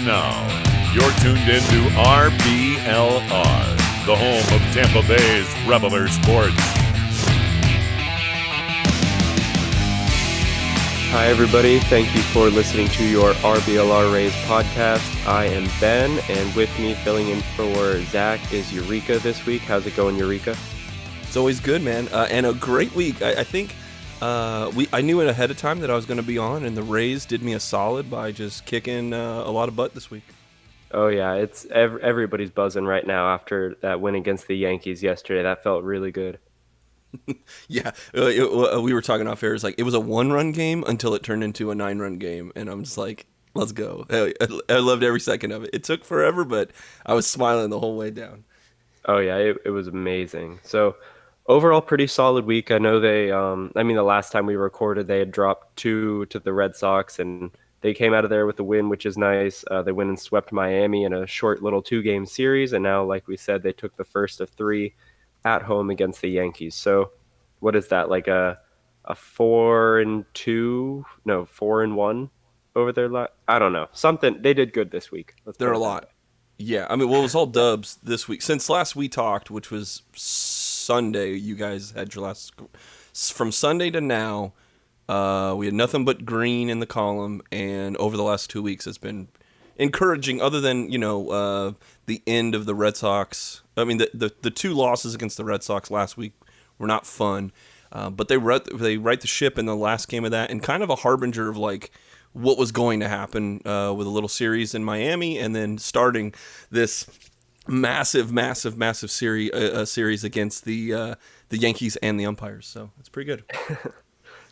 now, you're tuned into RBLR, the home of Tampa Bay's Reveler Sports. Hi, everybody. Thank you for listening to your RBLR Rays podcast. I am Ben, and with me filling in for Zach is Eureka this week. How's it going, Eureka? It's always good, man, and a great week. I think I knew it ahead of time that I was going to be on, and the Rays did me a solid by just kicking a lot of butt this week. Oh, yeah. It's everybody's buzzing right now after that win against the Yankees yesterday. That felt really good. Yeah, we were talking off air. It's like it was a 1-run game until it turned into a 9-run game, and I'm just like, let's go. I loved every second of it. It took forever, but I was smiling the whole way down. Oh, yeah. It was amazing. So, overall, pretty solid week. I know the last time we recorded, they had dropped 2 to the Red Sox, and they came out of there with a win, which is nice. They went and swept Miami in a short little 2-game series, and now, like we said, they took the first of 3 at home against the Yankees. So, what is that, like a 4-2? No, 4-1 over their I don't know. Something. They did good this week. They're a lot. Yeah, I mean, well, it was all dubs this week. Since last we talked, which was Sunday, you guys had your last... From Sunday to now, we had nothing but green in the column, and over the last 2 weeks, it's been encouraging, other than, the end of the Red Sox. I mean, the 2 losses against the Red Sox last week were not fun, but they right the ship in the last game of that, and kind of a harbinger of, like, what was going to happen with a little series in Miami, and then starting this massive series against the Yankees and the umpires. So it's pretty good.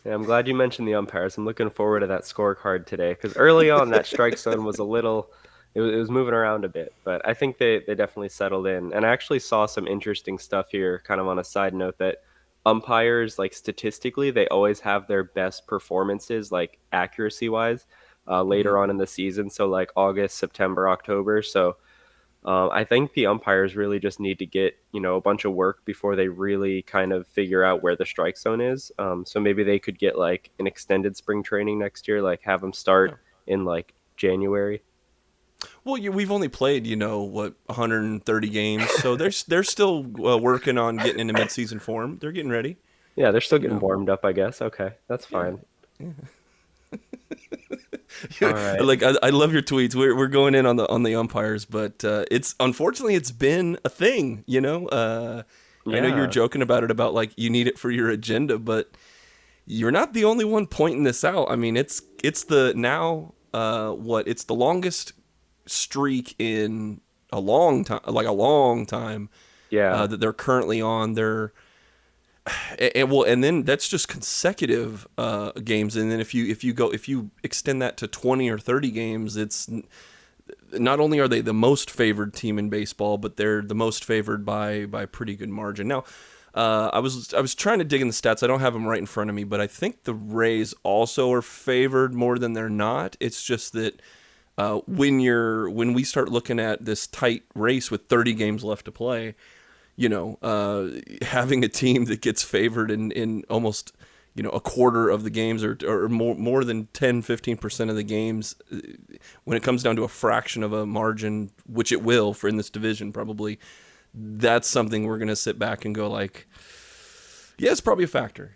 Yeah, I'm glad you mentioned the umpires. I'm looking forward to that scorecard today, because early on that strike zone was it was moving around a bit, but I think they definitely settled in. And I actually saw some interesting stuff here, kind of on a side note, that umpires, like, statistically, they always have their best performances, like, accuracy wise, later on in the season. So, like, August, September, October. So I think the umpires really just need to get, a bunch of work before they really kind of figure out where the strike zone is. So maybe they could get, like, an extended spring training next year, like have them start in, like, January. Well, we've only played, 130 games, so they're still working on getting into midseason form. They're getting ready. Yeah, they're still getting warmed up, I guess. Okay, that's fine. Yeah. All right. Like, I love your tweets. We're going in on the umpires, but it's unfortunately it's been a thing. I know you're joking about it, about, like, you need it for your agenda, but you're not the only one pointing this out. I mean, it's the now it's the longest streak in a long time. Yeah. That they're currently on. And then that's just consecutive games, and then if you extend that to 20 or 30 games, it's not only are they the most favored team in baseball, but they're the most favored by a pretty good margin. Now, I was trying to dig in the stats. I don't have them right in front of me, but I think the Rays also are favored more than they're not. It's just that when we start looking at this tight race with 30 games left to play, having a team that gets favored in almost, a quarter of the games, or more than 10-15% of the games, when it comes down to a fraction of a margin, which it will for in this division probably, that's something we're going to sit back and go, like, yeah, it's probably a factor,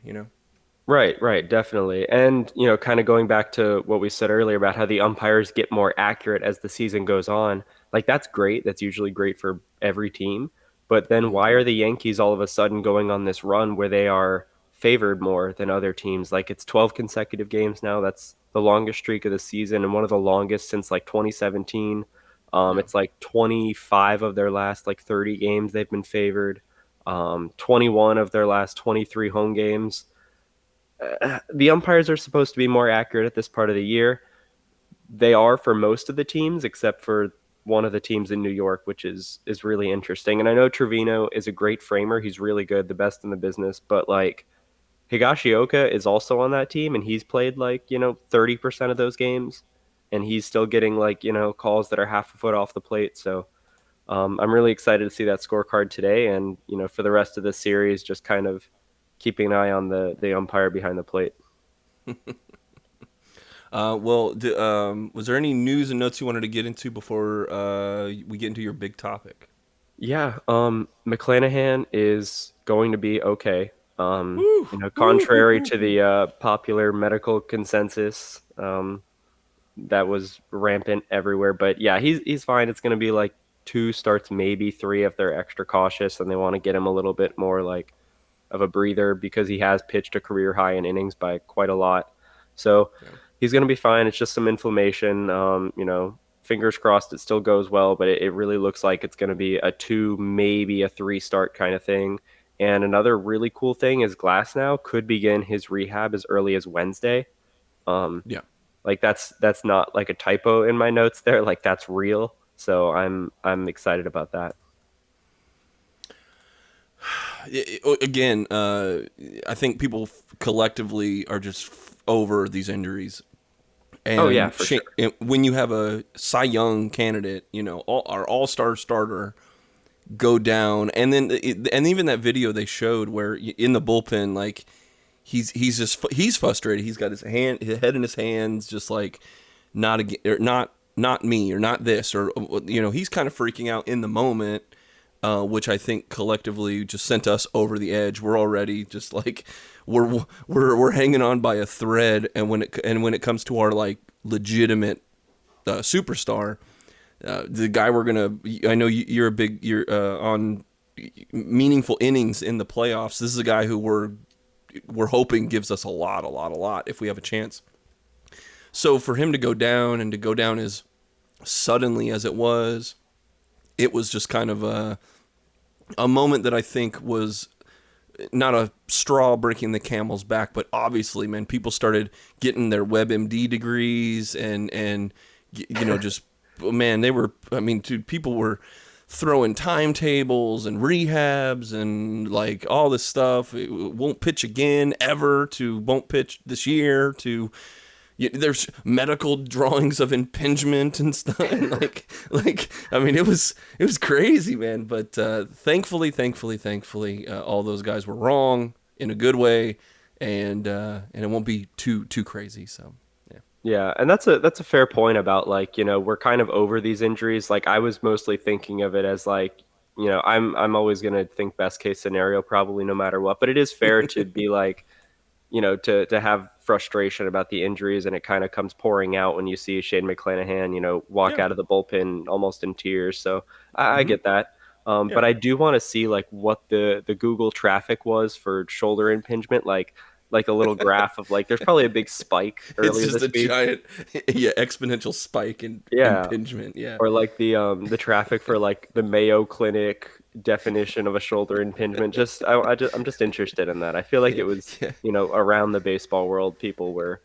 Right, definitely. And, kind of going back to what we said earlier about how the umpires get more accurate as the season goes on, like, that's great. That's usually great for every team. But then why are the Yankees all of a sudden going on this run where they are favored more than other teams? Like, it's 12 consecutive games now. That's the longest streak of the season, and one of the longest since, like, 2017. It's like 25 of their last, like, 30 games they've been favored. 21 of their last 23 home games. The umpires are supposed to be more accurate at this part of the year. They are for most of the teams, except for one of the teams in New York, which is really interesting. And I know Trevino is a great framer. He's really good, the best in the business. But, like, Higashioka is also on that team, and he's played, like, 30% of those games. And he's still getting, like, calls that are half a foot off the plate. So I'm really excited to see that scorecard today. And, for the rest of the series, just kind of keeping an eye on the umpire behind the plate. Was there any news and notes you wanted to get into before we get into your big topic? Yeah, McClanahan is going to be okay. Woo, woo, woo, Contrary woo, to woo. the popular medical consensus, that was rampant everywhere. But yeah, he's fine. It's going to be like 2 starts, maybe three if they're extra cautious, and they want to get him a little bit more like of a breather because he has pitched a career high in innings by quite a lot. So Yeah. he's going to be fine. It's just some inflammation. Fingers crossed it still goes well, but it really looks like it's going to be a 2, maybe a 3 start kind of thing. And another really cool thing is Glass now could begin his rehab as early as Wednesday. Um, Yeah. like that's not like a typo in my notes there. Like that's real. So I'm excited about that. Again, I think people collectively are just over these injuries. Oh yeah, And for sure. when you have a Cy Young candidate, our all-star starter go down, and then and even that video they showed where in the bullpen, like he's frustrated. He's got his head in his hands, just like not again, or not me, or not this, or he's kind of freaking out in the moment. Which I think collectively just sent us over the edge. We're already just like we're hanging on by a thread, and when it comes to our like legitimate superstar, the guy I know you're on meaningful innings in the playoffs. This is a guy who we're hoping gives us a lot if we have a chance. So for him to go down, and to go down as suddenly as it was just kind of a moment that I think was not a straw breaking the camel's back, but obviously, man, people started getting their WebMD degrees and just, man, dude, people were throwing timetables and rehabs and like all this stuff. It won't pitch again ever, to won't pitch this year, to there's medical drawings of impingement and stuff, and it was crazy, man. But thankfully, all those guys were wrong in a good way, and it won't be too crazy. So yeah, Yeah, and that's a fair point about like, we're kind of over these injuries. Like I was mostly thinking of it as like, I'm always going to think best case scenario probably no matter what, but it is fair to be like, to have frustration about the injuries, and it kind of comes pouring out when you see Shane McClanahan, walk yeah, out of the bullpen almost in tears. So I mm-hmm. get that. Yeah. But I do want to see like what the Google traffic was for shoulder impingement, like a little graph of like there's probably a big spike It's earlier just a this week. giant, yeah, exponential spike in Yeah, impingement. Yeah, or like the traffic for like the Mayo Clinic definition of a shoulder impingement. I'm just interested in that. I feel like yeah, it was, yeah. around the baseball world, people were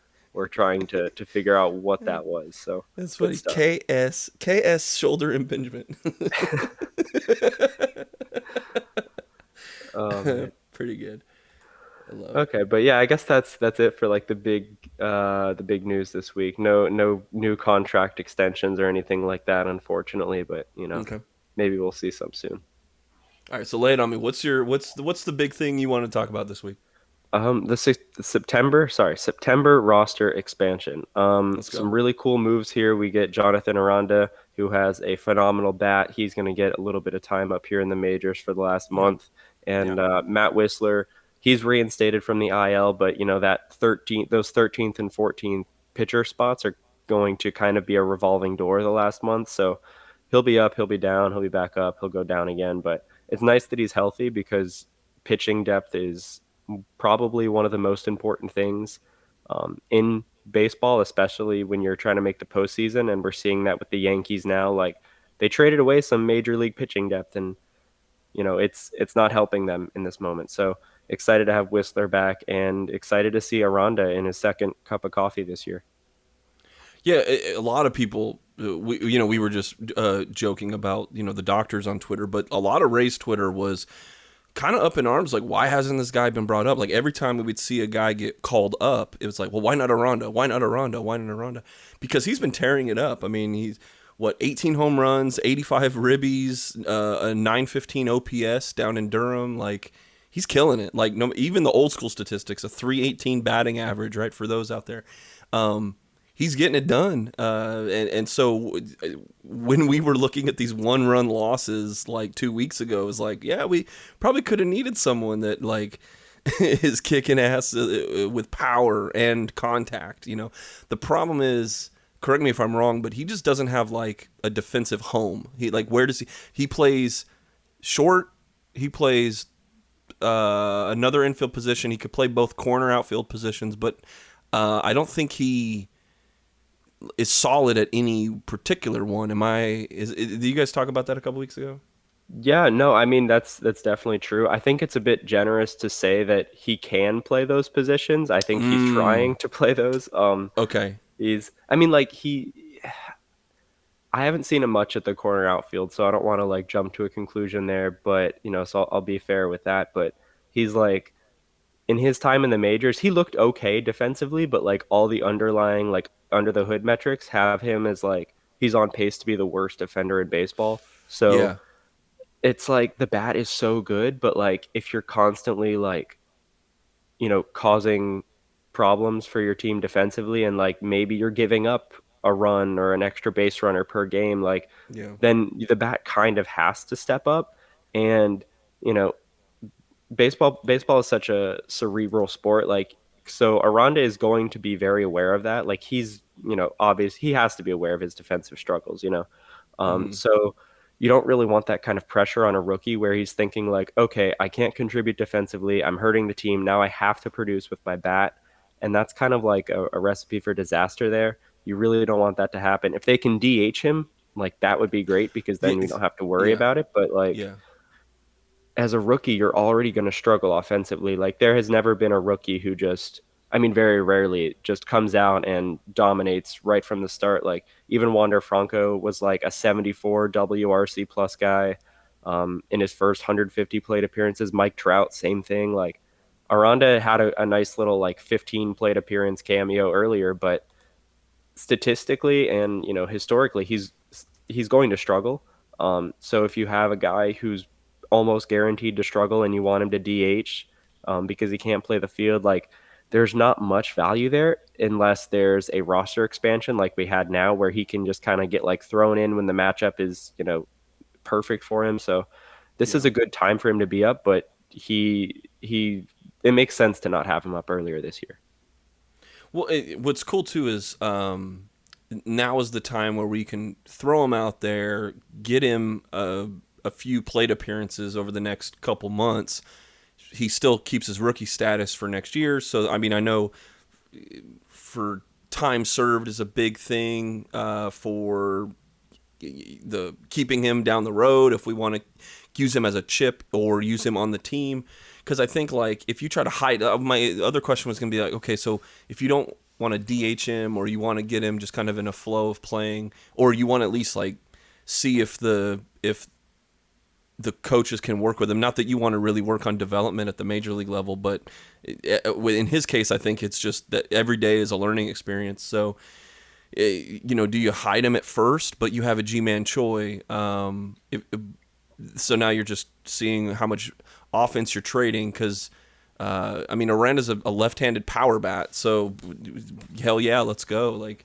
trying to figure out what that was. So That's good funny. stuff. KS shoulder impingement. Oh man. Pretty good. I love it. Okay, but yeah, I guess that's it for like the big news this week. No new contract extensions or anything like that, unfortunately, but Okay. maybe we'll see some soon. All right. So lay it on me. What's the big thing you want to talk about this week? September roster expansion. Let's Some go. really cool moves here. We get Jonathan Aranda, who has a phenomenal bat. He's going to get a little bit of time up here in the majors for the last Yeah. month. And Yeah. Matt Whistler, he's reinstated from the IL, but those 13th and 14th pitcher spots are going to kind of be a revolving door the last month. So he'll be up, he'll be down, he'll be back up, he'll go down again. But it's nice that he's healthy because pitching depth is probably one of the most important things in baseball, especially when you're trying to make the postseason. And we're seeing that with the Yankees now. Like they traded away some major league pitching depth, and it's not helping them in this moment. So excited to have Whistler back, and excited to see Aranda in his second cup of coffee this year. Yeah. A lot of people. We were just joking about the doctors on Twitter, but a lot of Ray's Twitter was kind of up in arms, like, why hasn't this guy been brought up? Like every time we would see a guy get called up, it was like, well, why not Aranda? Why not Aranda? Why not Aranda? Because he's been tearing it up. I mean, he's 18 home runs, 85 ribbies, a 915 OPS down in Durham. Like he's killing it. Like no, even the old school statistics, a 318 batting average, right? For those out there. he's getting it done. And so when we were looking at these 1-run losses like 2 weeks ago, it was like, yeah, we probably could have needed someone that like is kicking ass with power and contact. You know, the problem is, correct me if I'm wrong, but he just doesn't have like a defensive home. He like, where does he plays short? He plays another infield position. He could play both corner outfield positions, but I don't think he is solid at any particular one. Did you guys talk about that a couple weeks ago? Yeah, no, I mean that's definitely true. I think it's a bit generous to say that he can play those positions. I think he's trying to play those. Okay. I mean, like I haven't seen him much at the corner outfield, so I don't want to like jump to a conclusion there. But so I'll be fair with that. But he's like in his time in the majors, he looked okay defensively, but like all the underlying like under the hood metrics have him as like he's on pace to be the worst defender in baseball. So Yeah. it's like the bat is so good, but like if you're constantly like, causing problems for your team defensively and like maybe you're giving up a run or an extra base runner per game, like Yeah. then the bat kind of has to step up. And, you know, baseball is such a cerebral sport. Like, so Aranda is going to be very aware of that. Like he's, obvious he has to be aware of his defensive struggles. Hmm. So you don't really want that kind of pressure on a rookie where he's thinking like, okay, I can't contribute defensively. I'm hurting the team. Now I have to produce with my bat. And that's kind of like a recipe for disaster there. You really don't want that to happen. If they can DH him, like that would be great because Yeah. then we don't have to worry Yeah. about it. But like, Yeah. as a rookie, you're already going to struggle offensively. Like there has never been a rookie who just, I mean, very rarely just comes out and dominates right from the start. Like even Wander Franco was like a 74 WRC plus guy in his first 150 plate appearances. Mike Trout, same thing. Like Aranda had a nice little like 15 plate appearance cameo earlier, but statistically and historically he's going to struggle. So if you have a guy who's almost guaranteed to struggle and you want him to DH because he can't play the field, like there's not much value there unless there's a roster expansion like we had now where he can just kind of get like thrown in when the matchup is perfect for him. So this is Yeah. a good time for him to be up, but he it makes sense to not have him up earlier this year. Well, what's cool too is now is the time where we can throw him out there, get him a few plate appearances over the next couple months. He still keeps his rookie status for next year. So, I mean, I know for time served is a big thing for the keeping him down the road if we want to use him as a chip or use him on the team. Because I think like if you try to hide, my other question was going to be like, okay, so if you don't want to DH him or you want to get him just kind of in a flow of playing, or you want to at least like see if the coaches can work with him. Not that you want to really work on development at the major league level, but in his case, I think it's just that every day is a learning experience. So, do you hide him at first, but you have a G-Man Choi? So now you're just seeing how much offense you're trading because, Aranda's a left-handed power bat. So, hell yeah, let's go. Like,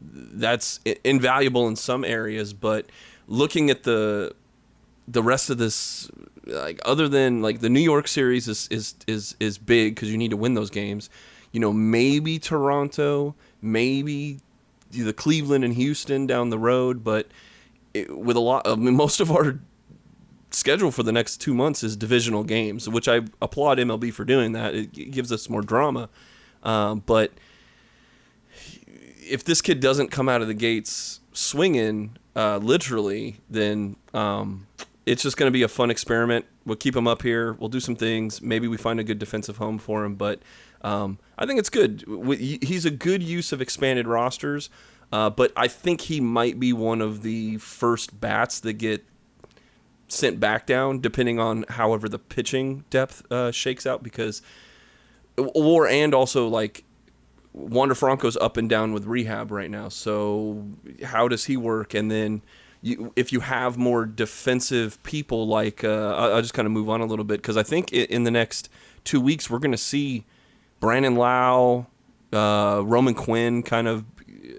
that's invaluable in some areas, but looking at the rest of this, like other than like the New York series is big because you need to win those games. Maybe Toronto, maybe the Cleveland and Houston down the road, but with most of our schedule for the next 2 months is divisional games, which I applaud MLB for doing that. It gives us more drama, but if this kid doesn't come out of the gates swinging, literally, then it's just going to be a fun experiment. We'll keep him up here. We'll do some things. Maybe we find a good defensive home for him. But I think it's good. He's a good use of expanded rosters. But I think he might be one of the first bats that get sent back down, depending on however the pitching depth shakes out. And also like Wander Franco's up and down with rehab right now. So how does he work? And then if you have more defensive people, like I'll just kind of move on a little bit because I think in the next 2 weeks we're going to see Brandon Lau, Roman Quinn kind of,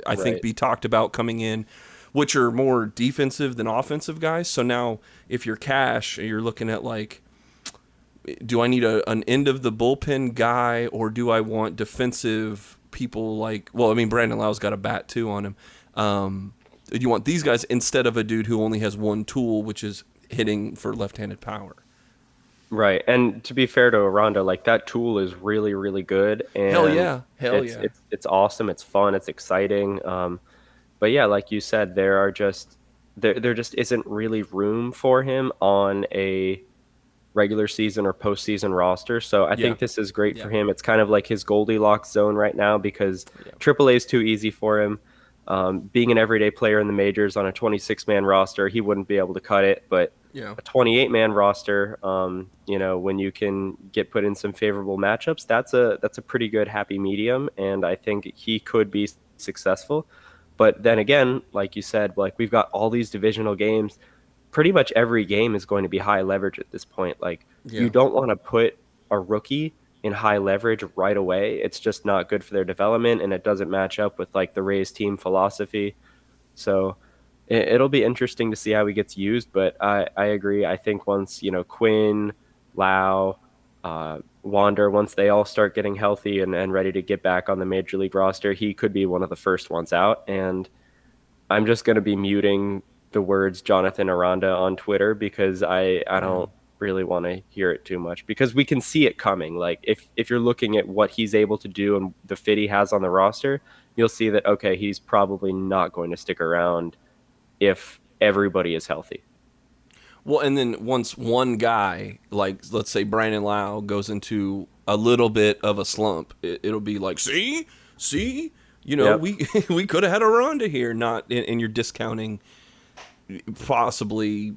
I think, Right. be talked about coming in, which are more defensive than offensive guys. So now if you're cash, you're looking at like, do I need an end of the bullpen guy, or do I want defensive people like, well, I mean, Brandon Lau's got a bat too on him. Do you want these guys instead of a dude who only has one tool, which is hitting for left-handed power? Right. And to be fair to Aranda, like that tool is really, really good, Hell and yeah. Hell it's yeah. it's it's awesome, it's fun, it's exciting. But yeah, like you said, there just isn't really room for him on a regular season or postseason roster. So I Yeah. think this is great for Yeah. him. It's kind of like his Goldilocks zone right now because Yeah. AAA is too easy for him. Being an everyday player in the majors on a 26-man roster, he wouldn't be able to cut it. But Yeah. a 28-man roster, when you can get put in some favorable matchups, that's a pretty good happy medium, and I think he could be successful. But then again, like you said, like we've got all these divisional games. Pretty much every game is going to be high leverage at this point. Like you Yeah. don't want to put a rookie in high leverage right away. It's just not good for their development, and it doesn't match up with like the Rays team philosophy. So it'll be interesting to see how he gets used. But I agree. I think once Quinn, Lau, Wander, once they all start getting healthy and ready to get back on the major league roster, he could be one of the first ones out. And I'm just going to be muting the words Jonathan Aranda on Twitter because I Yeah. don't really want to hear it too much because we can see it coming. Like if you're looking at what he's able to do and the fit he has on the roster, you'll see that okay, he's probably not going to stick around if everybody is healthy. Well, and then once one guy, like let's say Brandon Lau, goes into a little bit of a slump, it'll be like, see, Yep. we we could have had a Ronda here, not, and you're discounting possibly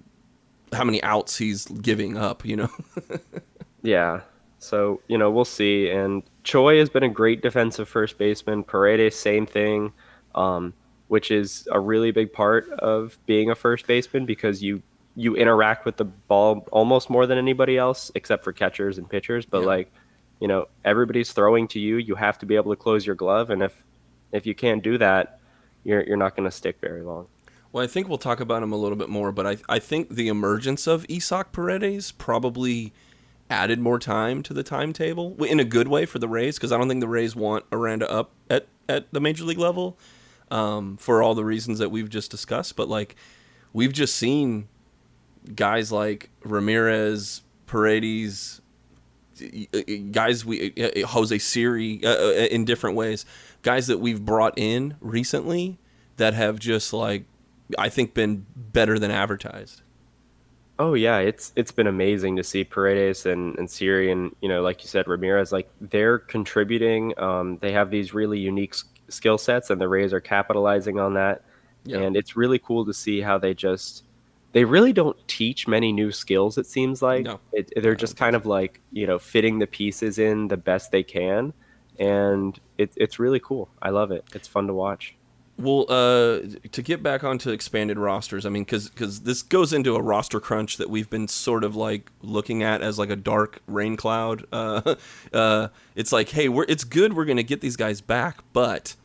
how many outs he's giving up. Yeah. So, we'll see. And Choi has been a great defensive first baseman. Paredes, same thing, which is a really big part of being a first baseman because you interact with the ball almost more than anybody else, except for catchers and pitchers. But Yeah. like, everybody's throwing to you. You have to be able to close your glove, and if you can't do that, you're not going to stick very long. Well, I think we'll talk about him a little bit more, but I think the emergence of Isak Paredes probably added more time to the timetable in a good way for the Rays, because I don't think the Rays want Aranda up at the major league level, for all the reasons that we've just discussed. But like, we've just seen guys like Ramirez, Paredes, guys Jose Siri, in different ways, guys that we've brought in recently that have just like, I think, been better than advertised. Oh yeah, it's been amazing to see Paredes and Siri and like you said Ramirez, like they're contributing. They have these really unique skill sets, and the Rays are capitalizing on that. Yeah. And it's really cool to see how they really don't teach many new skills. It seems like No. they're I just don't think kind so. of like fitting the pieces in the best they can, and it's really cool. I love it. It's fun to watch. Well, to get back onto expanded rosters, I mean, because this goes into a roster crunch that we've been sort of like looking at as like a dark rain cloud. It's like, hey, it's good we're going to get these guys back, but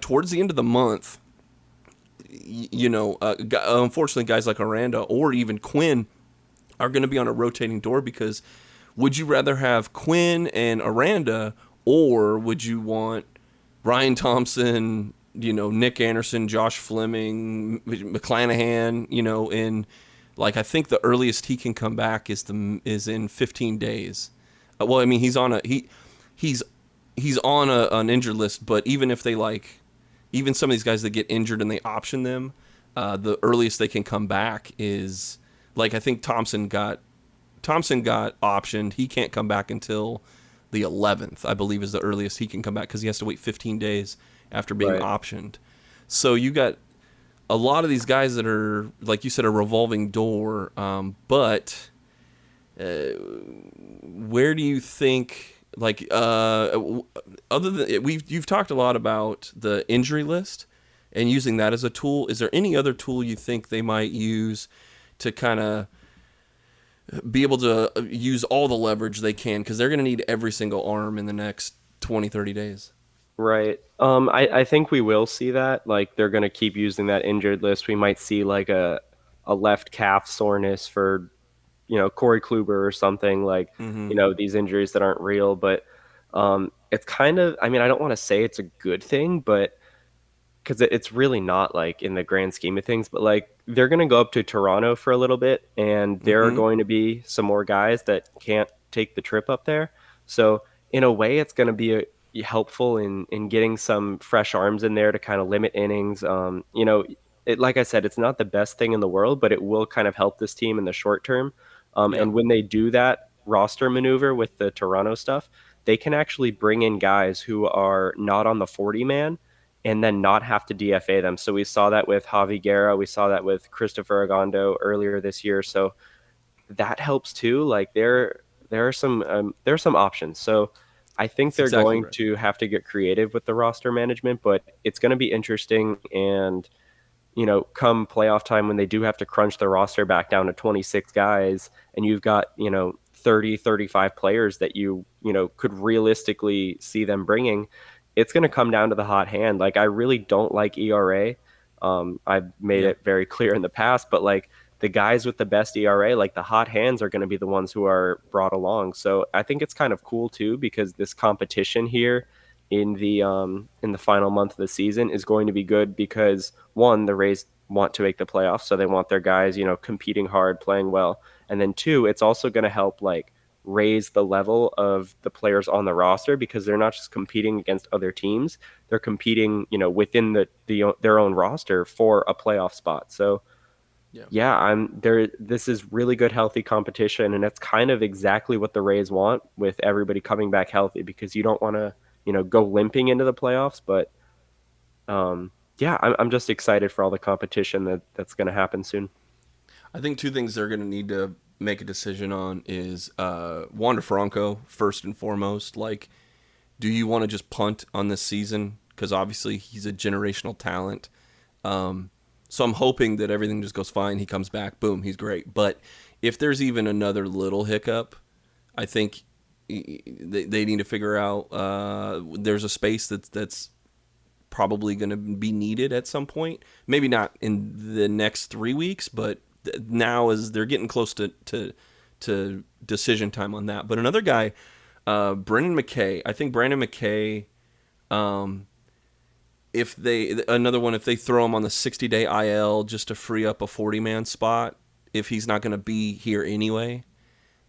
towards the end of the month, unfortunately, guys like Aranda or even Quinn are going to be on a rotating door, because would you rather have Quinn and Aranda, or would you want Ryan Thompson, Nick Anderson, Josh Fleming, McClanahan, in, like, I think the earliest he can come back is in 15 days. Well, I mean, he's on an injured list, but even if even some of these guys that get injured and they option them, the earliest they can come back is, like, I think Thompson got optioned. He can't come back until the 11th, I believe, is the earliest he can come back, because he has to wait 15 days after being Right. optioned. So you got a lot of these guys that are, like you said, a revolving door. But where do you think, like, other than you've talked a lot about the injury list and using that as a tool. Is there any other tool you think they might use to kind of be able to use all the leverage they can, because they're going to need every single arm in the next 20, 30 days. Right. I think we will see that. Like they're gonna keep using that injured list. We might see like a left calf soreness for, Corey Kluber or something like, Mm-hmm. these injuries that aren't real. But it's kind of, I mean, I don't want to say it's a good thing, but because it's really not like in the grand scheme of things, but like they're going to go up to Toronto for a little bit, and there are Mm-hmm. going to be some more guys that can't take the trip up there. So in a way, it's going to be helpful in getting some fresh arms in there to kind of limit innings. Like I said, it's not the best thing in the world, but it will kind of help this team in the short term. Yeah. And when they do that roster maneuver with the Toronto stuff, they can actually bring in guys who are not on the 40 man and then not have to DFA them. So we saw that with Javi Guerra. We saw that with Christopher Agondo earlier this year. So that helps too. Like there are some options. So I think That's they're exactly going right. to have to get creative with the roster management, but it's going to be interesting. And come playoff time when they do have to crunch the roster back down to 26 guys and you've got, 30, 35 players that could realistically see them bringing, it's going to come down to the hot hand. Like, I really don't like ERA. I've made Yeah. it very clear in the past, but like the guys with the best ERA, like the hot hands are going to be the ones who are brought along. So I think it's kind of cool too, because this competition here in the final month of the season is going to be good because one, the Rays want to make the playoffs, so they want their guys, competing hard, playing well. And then two, it's also going to help like raise the level of the players on the roster because they're not just competing against other teams, they're competing, within their own roster for a playoff spot. So Yeah. yeah, I'm there. This is really good, healthy competition, and it's kind of exactly what the Rays want with everybody coming back healthy because you don't want to, go limping into the playoffs. But yeah, I'm just excited for all the competition that's going to happen soon. I think two things they're going to need to make a decision on is Wander Franco, first and foremost. Like, do you want to just punt on this season? Because obviously he's a generational talent. So I'm hoping that everything just goes fine. He comes back, boom, he's great. But if there's even another little hiccup, I think they need to figure out there's a space that's probably going to be needed at some point. Maybe not in the next 3 weeks, but now as they're getting close to decision time on that. But another guy, Brendan McKay. I think Brandon McKay. If they throw him on the 60-day IL just to free up a 40-man spot, if he's not going to be here anyway,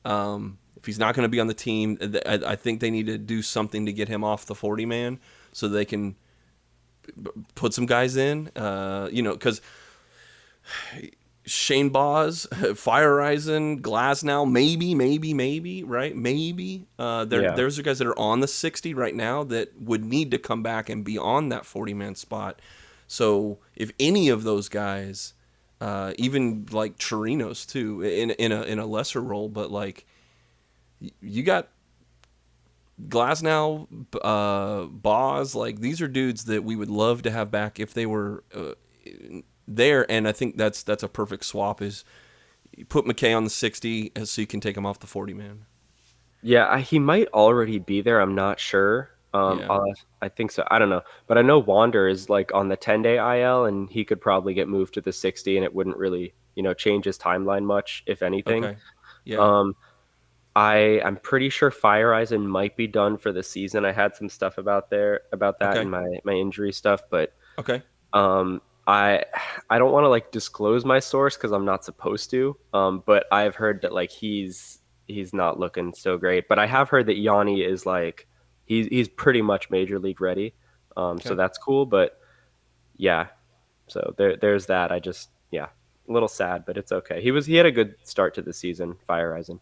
if he's not going to be on the team, I think they need to do something to get him off the 40-man so they can put some guys in. Because Shane Boz, Fire Rising, Glasnow, maybe, right? Maybe. Yeah. There's the guys that are on the 60 right now that would need to come back and be on that 40-man spot. So if any of those guys, even like Chirinos too, in a lesser role, but like you got Glasnow, Boz, like these are dudes that we would love to have back if they were there, and I think that's a perfect swap. Is you put McKay on the 60 so you can take him off the 40 man. Yeah, he might already be there. I'm not sure. Yeah. I think so. I don't know, but I know Wander is like on the 10-day IL, and he could probably get moved to the 60, and it wouldn't really, change his timeline much, if anything. Okay. Yeah. Um, I'm pretty sure Fire Eisen might be done for the season. I had some stuff about that in Okay. my injury stuff, but Okay. um, I don't want to like disclose my source because I'm not supposed to. But I've heard that like he's not looking so great. But I have heard that Yanni is like he's pretty much major league ready. So Okay. that's cool. But yeah, so there's that. Yeah, a little sad, but it's okay. He had a good start to the season, Fire Eisen.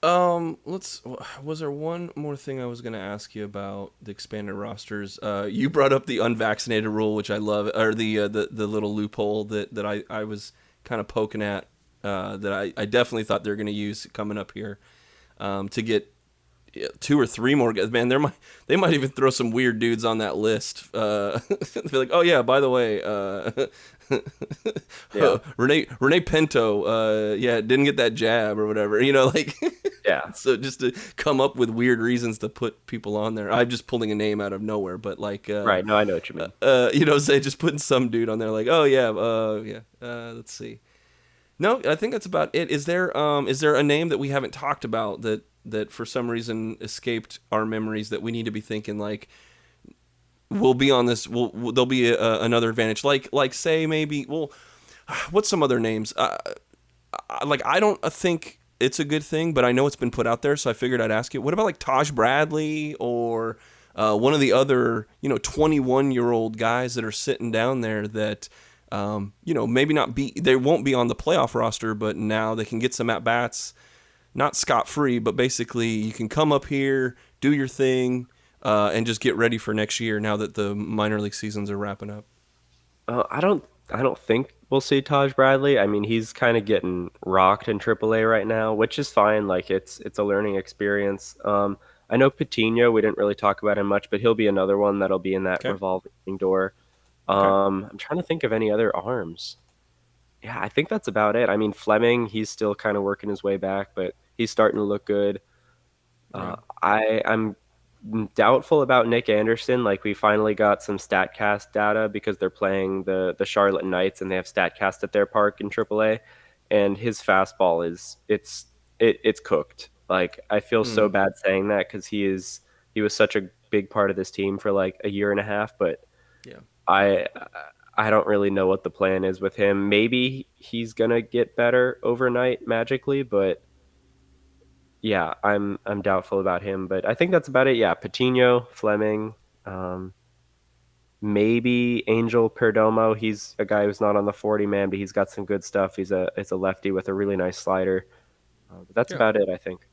Was there one more thing I was going to ask you about the expanded rosters? You brought up the unvaccinated rule, which I love, or the little loophole that I was kind of poking at, that I definitely thought they're going to use coming up here, to get Yeah, two or three more guys. Man, they might even throw some weird dudes on that list. Be like, oh yeah, by the way, Yeah. Renee Pinto, yeah, didn't get that jab or whatever. Like Yeah. so just to come up with weird reasons to put people on there. I'm just pulling a name out of nowhere, but like, Right. No, I know what you mean. say just putting some dude on there, like, oh yeah, let's see. No, I think that's about it. Is there a name that we haven't talked about that for some reason escaped our memories that we need to be thinking like we'll be on this? There'll be another advantage. Like say maybe what's some other names? Like I don't think it's a good thing, but I know it's been put out there, so I figured I'd ask you. What about like Taj Bradley or one of the other 21-year-old guys that are sitting down there that maybe they won't be on the playoff roster, but now they can get some at bats, not scot free, but basically you can come up here, do your thing, and just get ready for next year. Now that the minor league seasons are wrapping up. I don't think we'll see Taj Bradley. I mean, he's kind of getting rocked in AAA right now, which is fine. Like it's a learning experience. I know Patino, we didn't really talk about him much, but he'll be another one that'll be in that Okay. revolving door. Okay. I'm trying to think of any other arms. Yeah, I think that's about it. I mean, Fleming, he's still kind of working his way back, but he's starting to look good. Right. I'm doubtful about Nick Anderson. Like we finally got some Statcast data because they're playing the Charlotte Knights and they have Statcast at their park in AAA, and his fastball it's cooked. Like I feel so Hmm. bad saying that because he was such a big part of this team for like a year and a half, but Yeah. I I don't really know what the plan is with him. Maybe he's gonna get better overnight magically, but yeah, I'm doubtful about him. But I think that's about it. Yeah, Patino, Fleming, um, maybe Angel Perdomo. He's a guy who's not on the 40 man, but he's got some good stuff. He's a lefty with a really nice slider. But that's Yeah. about it, I think.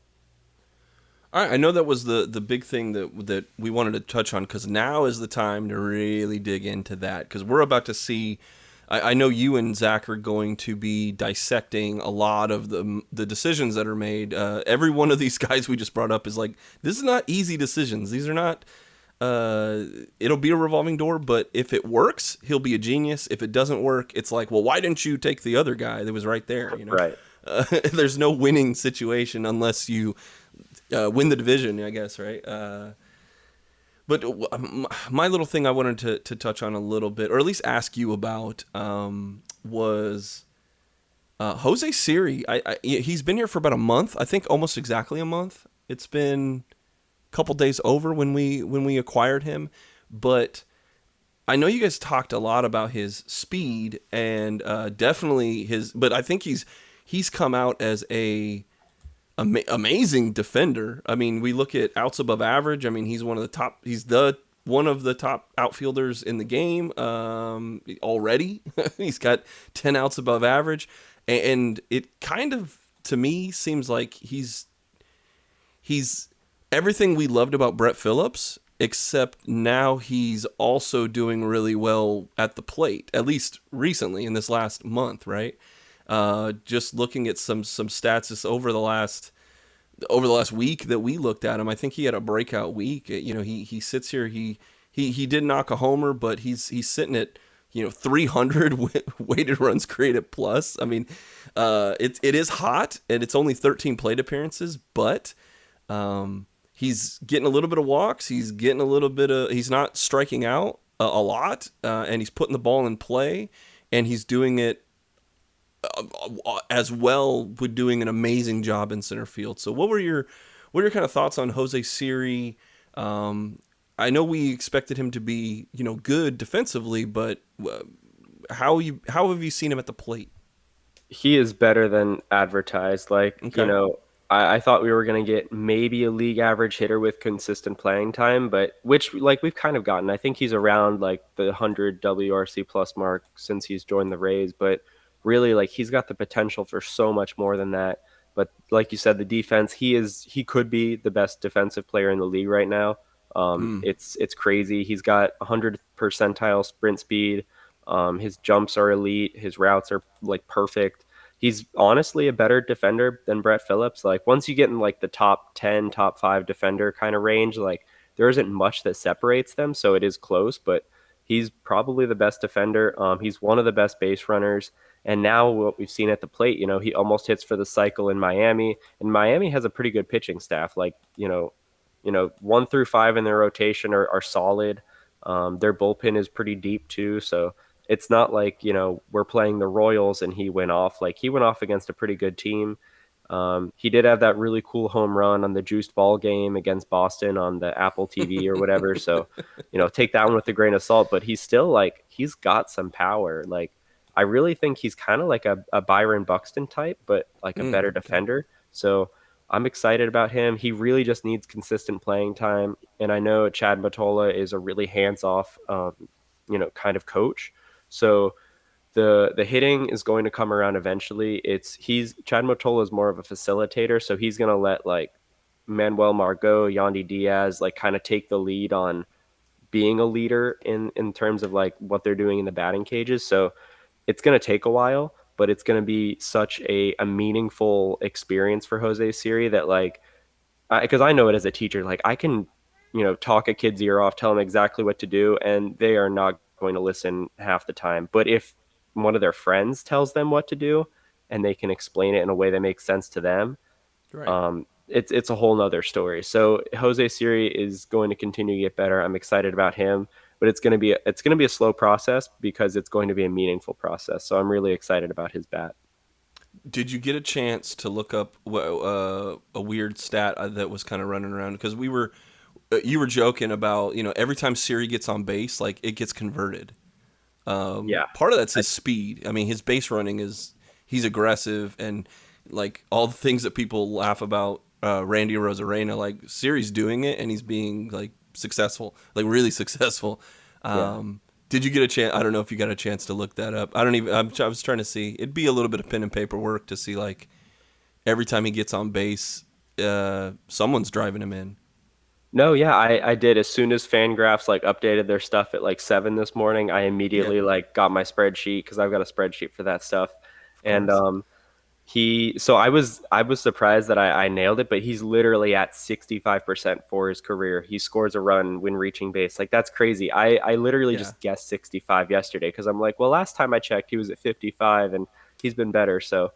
All right, I know that was the big thing that we wanted to touch on because now is the time to really dig into that because we're about to see. I know you and Zach are going to be dissecting a lot of the decisions that are made. Every one of these guys we just brought up is like this is not easy decisions. These are not. It'll be a revolving door, but if it works, he'll be a genius. If it doesn't work, it's like, well, why didn't you take the other guy that was right there? Right. There's no winning situation unless you win the division, I guess, right? But my little thing I wanted to touch on a little bit, or at least ask you about, was Jose Siri. He's been here for about a month, I think almost exactly a month. It's been a couple days over when we acquired him, but I know you guys talked a lot about his speed and definitely his, but I think he's come out as amazing defender. I mean, we look at outs above average. I mean, he's one of the top. He's the one of the top outfielders in the game already. He's got 10 outs above average, and it kind of to me seems like he's everything we loved about Brett Phillips, except now he's also doing really well at the plate. At least recently in this last month, right? Just looking at some stats just over the last week that we looked at him, I think he had a breakout week. He sits here. He did knock a homer, but he's sitting at 300 weighted runs created plus. I mean, it is hot, and it's only 13 plate appearances, but he's getting a little bit of walks. He's getting a little bit of. He's not striking out a lot, and he's putting the ball in play, and he's doing it as well with doing an amazing job in center field. So what were your kind of thoughts on Jose Siri? I know we expected him to be, good defensively, but how have you seen him at the plate? He is better than advertised. Like, Okay. I thought we were going to get maybe a league average hitter with consistent playing time, but which like we've kind of gotten. I think he's around like the 100 WRC plus mark since he's joined the Rays, but really like he's got the potential for so much more than that. But like you said, the defense, he could be the best defensive player in the league right now. Mm. It's crazy. He's got 100 percentile sprint speed. His jumps are elite. His routes are like perfect. he's honestly a better defender than Brett Phillips. Like once you get in like the top 10, top 5 defender kind of range, like there isn't much that separates them, so it is close, but he's probably the best defender. He's one of the best base runners. And now what we've seen at the plate, he almost hits for the cycle in Miami, and Miami has a pretty good pitching staff. Like, 1 through 5 in their rotation are solid. Their bullpen is pretty deep too. So it's not like, we're playing the Royals and he went off. Like he went off against a pretty good team. He did have that really cool home run on the juiced ball game against Boston on the Apple TV or whatever. So, take that one with a grain of salt, but he's still like, he's got some power. Like, I really think he's kind of like a Byron Buxton type, but like a better Okay. defender. So I'm excited about him. He really just needs consistent playing time. And I know Chad Mottola is a really hands off, kind of coach. So, the hitting is going to come around eventually. He's Chad Mottola is more of a facilitator, so he's going to let like Manuel Margot, Yandy Diaz like kind of take the lead on being a leader in terms of like what they're doing in the batting cages. So it's going to take a while, but it's going to be such a meaningful experience for Jose Siri that like because I know it as a teacher, like I can, talk a kid's ear off, tell them exactly what to do, and they are not going to listen half the time. But if one of their friends tells them what to do and they can explain it in a way that makes sense to them, Right. it's a whole nother story. So Jose Siri is going to continue to get better. I'm excited about him, but it's going to be a slow process because it's going to be a meaningful process. So I'm really excited about his bat. Did you get a chance to look up a weird stat that was kind of running around? Because you were joking about, every time Siri gets on base, like it gets converted. Yeah. Part of that's his speed. I mean, his base running he's aggressive, and like all the things that people laugh about Randy Rosarena, like Siri's doing it and he's being like successful, like really successful. Yeah. Did you get a chance? I don't know if you got a chance to look that up. I was trying to see. It'd be a little bit of pen and paper work to see like every time he gets on base, someone's driving him in. No, yeah, I did. As soon as Fangraphs like updated their stuff at like 7 this morning, I Yeah, immediately like got my spreadsheet because I've got a spreadsheet for that stuff. of And course. so I was surprised that I nailed it, but he's literally at 65% for his career. He scores a run when reaching base. Like that's crazy. I literally Yeah, just guessed 65 yesterday because I'm like, well, last time I checked, he was at 55 and he's been better. So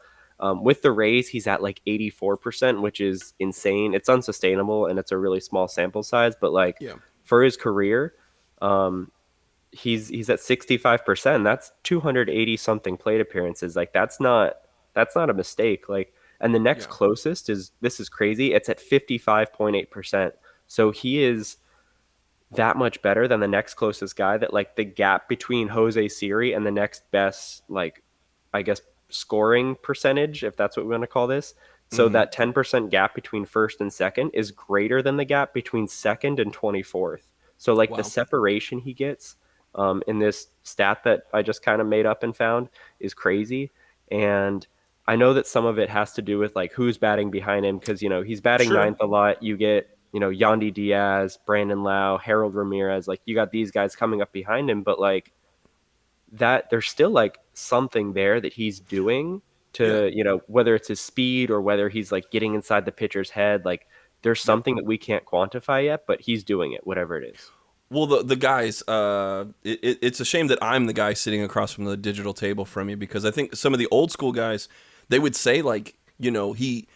with the Rays, he's at like 84%, which is insane. It's unsustainable and it's a really small sample size, but like yeah, for his career, um, he's at 65%. That's 280 something plate appearances. Like that's not a mistake. Like, and the next yeah, closest is this is crazy. It's at 55.8%. So he is that much better than the next closest guy that like the gap between Jose Siri and the next best like I guess scoring percentage, if that's what we want to call this. So hmm, that 10% gap between first and second is greater than the gap between second and 24th. So like the wow, separation he gets in this stat that I just kind of made up and found is crazy. And I know that some of it has to do with like who's batting behind him because he's batting sure. ninth a lot. You get Yandy Diaz, Brandon Lau, Harold Ramirez. Like you got these guys coming up behind him, but like that there's still like something there that he's doing Yeah, to whether it's his speed or whether he's like getting inside the pitcher's head. Like there's yep. something that we can't quantify yet, but he's doing it, whatever it is. Well, the guys, it's a shame that I'm the guy sitting across from the digital table from you, because I think some of the old school guys, they would say like, the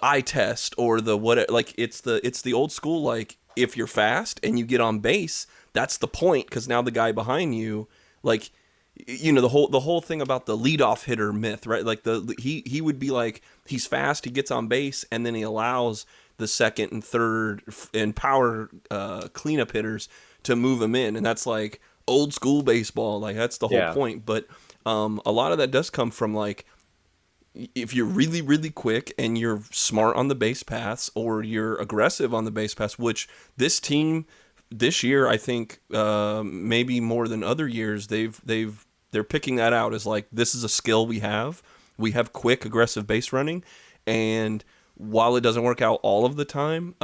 eye test or the what, like it's the old school, like if you're fast and you get on base, that's the point, because now the guy behind you, like, the whole thing about the leadoff hitter myth, right? Like he would be like, he's fast, he gets on base, and then he allows the second and third and power cleanup hitters to move him in, and that's like old school baseball. Like that's the whole Yeah. point. But a lot of that does come from like, if you're really really quick and you're smart on the base paths, or you're aggressive on the base paths, which this team this year, I think, maybe more than other years, they're picking that out as like, this is a skill we have. We have quick aggressive base running, and while it doesn't work out all of the time,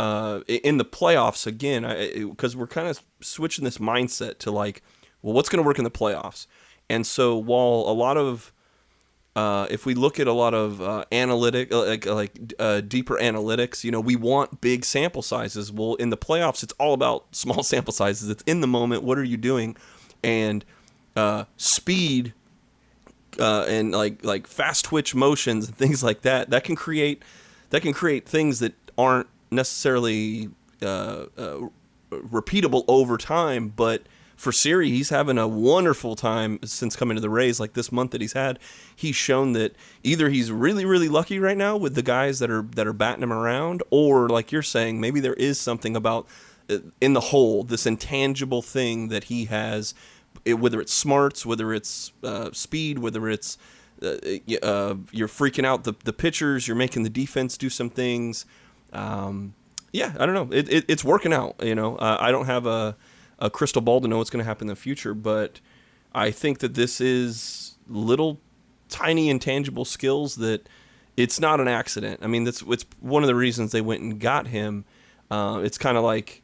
in the playoffs again, because we're kind of switching this mindset to like, well, what's going to work in the playoffs? And so while a lot of if we look at a lot of deeper analytics, we want big sample sizes. Well, in the playoffs, it's all about small sample sizes. It's in the moment. What are you doing? And speed and like fast twitch motions and things like that. That can create things that aren't necessarily repeatable over time, but for Siri, he's having a wonderful time since coming to the Rays. Like this month that he's had, he's shown that either he's really, really lucky right now with the guys that are batting him around, or like you're saying, maybe there is something about in the whole, this intangible thing that he has, whether it's smarts, whether it's speed, whether it's you're freaking out the pitchers, you're making the defense do some things. Yeah, I don't know. It's working out. I don't have a crystal ball to know what's going to happen in the future, but I think that this is little tiny intangible skills that it's not an accident. I mean, it's one of the reasons they went and got him. It's kind of like,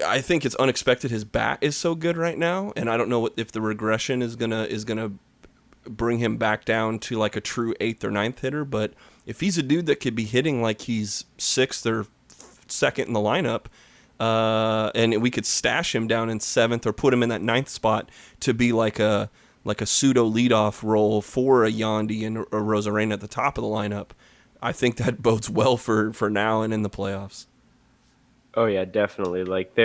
I think it's unexpected his bat is so good right now, and I don't know if the regression is gonna bring him back down to like a true 8th or 9th hitter, but if he's a dude that could be hitting like he's 6th or 2nd in the lineup, and we could stash him down in 7th or put him in that 9th spot to be like a pseudo leadoff role for a Yandy and a Rosarena at the top of the lineup, I think that bodes well for now and in the playoffs. Oh yeah, definitely. Like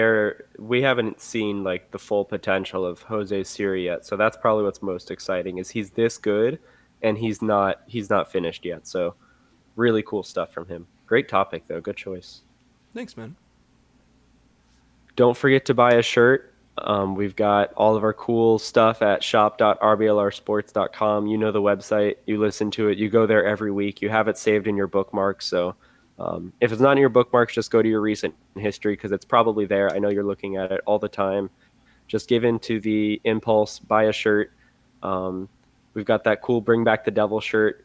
we haven't seen like the full potential of Jose Siri yet, so that's probably what's most exciting is he's this good, and he's not finished yet. So really cool stuff from him. Great topic though. Good choice. Thanks, man. Don't forget to buy a shirt. We've got all of our cool stuff at shop.rblrsports.com. You know the website. You listen to it. You go there every week. You have it saved in your bookmarks. So if it's not in your bookmarks, just go to your recent history because it's probably there. I know you're looking at it all the time. Just give in to the impulse. Buy a shirt. We've got that cool Bring Back the Devil shirt.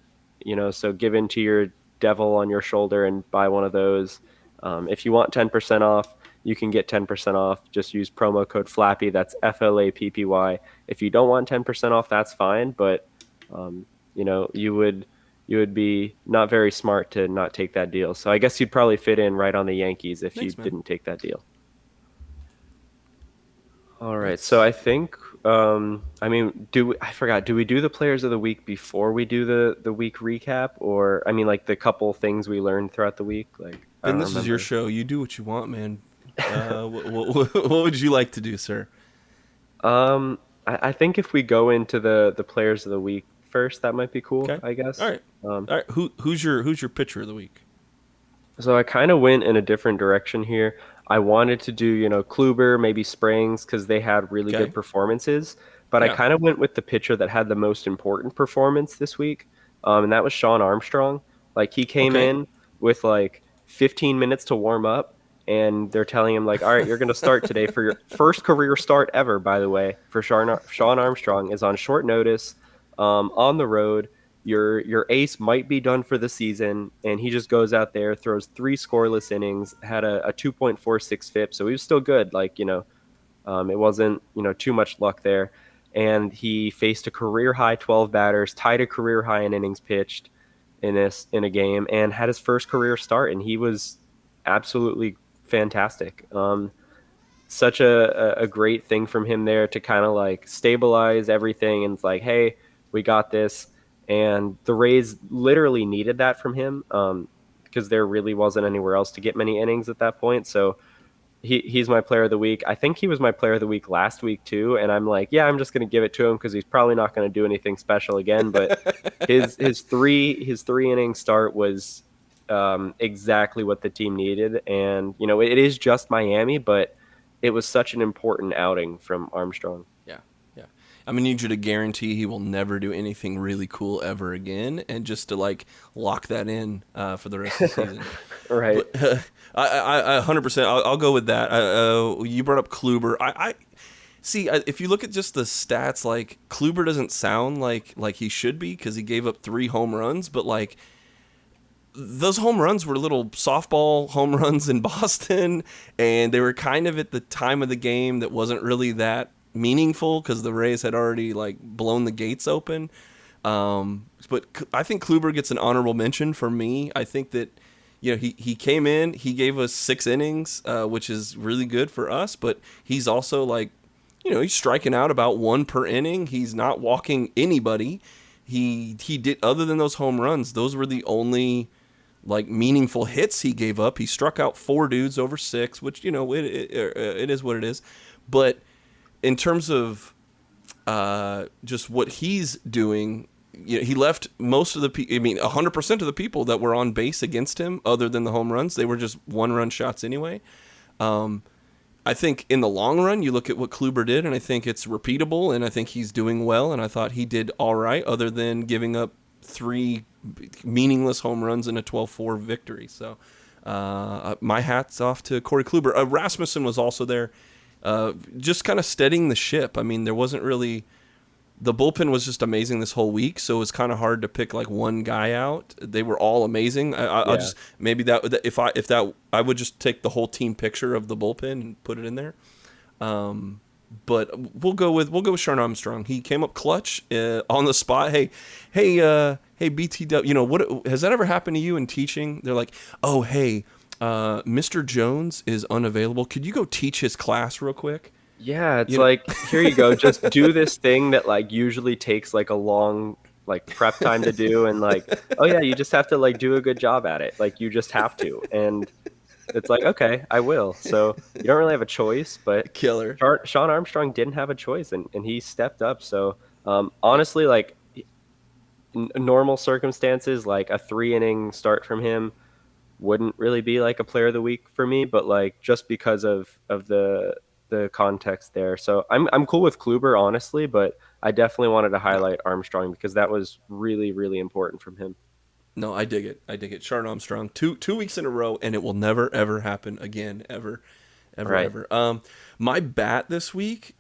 So give in to your devil on your shoulder and buy one of those. If you want 10% off, you can get 10% off. Just use promo code FLAPPY. That's FLAPPY. If you don't want 10% off, that's fine. But, you would be not very smart to not take that deal. So I guess you'd probably fit in right on the Yankees if you didn't take that deal. All right. So I think, do we do the players of the week before we do the week recap? Or, like the couple things we learned throughout the week? And this is your show. You do what you want, man. What would you like to do, sir? I think if we go into the players of the week first, that might be cool. Okay. I guess. All right. All right. Who's your pitcher of the week? So I kind of went in a different direction here. I wanted to do Kluber, maybe Springs, because they had really good performances. But I kind of went with the pitcher that had the most important performance this week, and that was Sean Armstrong. Like he came in with like 15 minutes to warm up. And they're telling him, like, all right, you're going to start today for your first career start ever, by the way, for Sean Armstrong is on short notice, on the road. Your ace might be done for the season, and he just goes out there, throws 3 scoreless innings, had a 2.46 FIP, so he was still good. Like, it wasn't, too much luck there. And he faced a career-high 12 batters, tied a career-high in innings pitched in a game, and had his first career start, and he was absolutely fantastic. Such a great thing from him there to kind of like stabilize everything, and it's like, hey, we got this. And the Rays literally needed that from him because there really wasn't anywhere else to get many innings at that point. So he's my player of the week. I think he was my player of the week last week too, and I'm like, yeah, I'm just going to give it to him because he's probably not going to do anything special again. But his three inning start was exactly what the team needed. And, it is just Miami, but it was such an important outing from Armstrong. Yeah. I'm going to need you to guarantee he will never do anything really cool ever again, and just to like lock that in for the rest of the season. Right. But, I 100%, I'll go with that. You brought up Kluber. I see, if you look at just the stats, like Kluber doesn't sound like he should be because he gave up 3 home runs, but like, those home runs were little softball home runs in Boston, and they were kind of at the time of the game that wasn't really that meaningful because the Rays had already like blown the gates open. But I think Kluber gets an honorable mention for me. I think that he came in, he gave us 6 innings, which is really good for us. But he's also like, he's striking out about 1 per inning. He's not walking anybody. He did, other than those home runs, those were the only like meaningful hits he gave up. He struck out 4 dudes over 6, which it is what it is. But in terms of just what he's doing, he left most of the people. I mean, 100% of the people that were on base against him, other than the home runs, they were just 1-run shots anyway. I think in the long run, you look at what Kluber did, and I think it's repeatable, and I think he's doing well, and I thought he did all right, other than giving up 3 meaningless home runs in a 12-4 victory. So my hat's off to Corey Kluber. Rasmussen was also there, just kind of steadying the ship. I mean, there wasn't really... The bullpen was just amazing this whole week, so it was kind of hard to pick like one guy out. They were all amazing. I'll just maybe that if I would just take the whole team picture of the bullpen and put it in there. But we'll go with Sean Armstrong. He came up clutch on the spot. Hey, BTW. What has that ever happened to you in teaching? They're like, oh, hey, Mr. Jones is unavailable. Could you go teach his class real quick? Yeah, it's like, here you go. Just do this thing that like usually takes like a long like prep time to do, and like, oh yeah, you just have to like do a good job at it. Like you just have to, and it's like, okay, I will. So you don't really have a choice, but Killer. Sean Armstrong didn't have a choice, and he stepped up. So honestly, like normal circumstances, like a 3 inning start from him wouldn't really be like a player of the week for me, but like just because of the context there. So I'm cool with Kluber, honestly, but I definitely wanted to highlight Armstrong because that was really, really important from him. No, I dig it. Sean Armstrong, 2 weeks in a row, and it will never ever happen again, ever, Right. ever. My bat this week.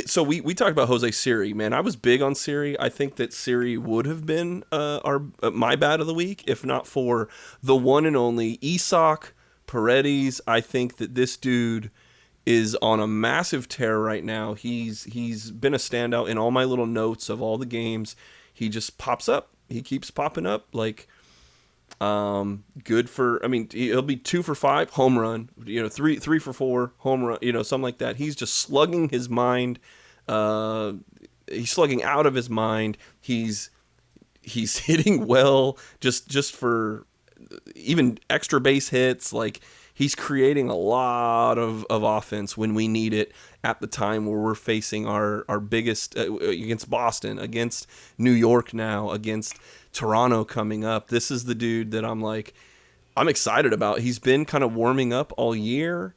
So we talked about Jose Siri, man. I was big on Siri. I think that Siri would have been my bat of the week if not for the one and only Isak Paredes. I think that this dude is on a massive tear right now. He's been a standout in all my little notes of all the games. He just pops up. He keeps popping up. Like, good for. I mean, he'll be 2 for 5 home run. 3 for 4 home run. Something like that. He's just slugging his mind. He's slugging out of his mind. He's hitting well. Just for even extra base hits. Like, he's creating a lot of offense when we need it at the time where we're facing our biggest against Boston, against New York now, against Toronto coming up. This is the dude that I'm excited about. He's been kind of warming up all year.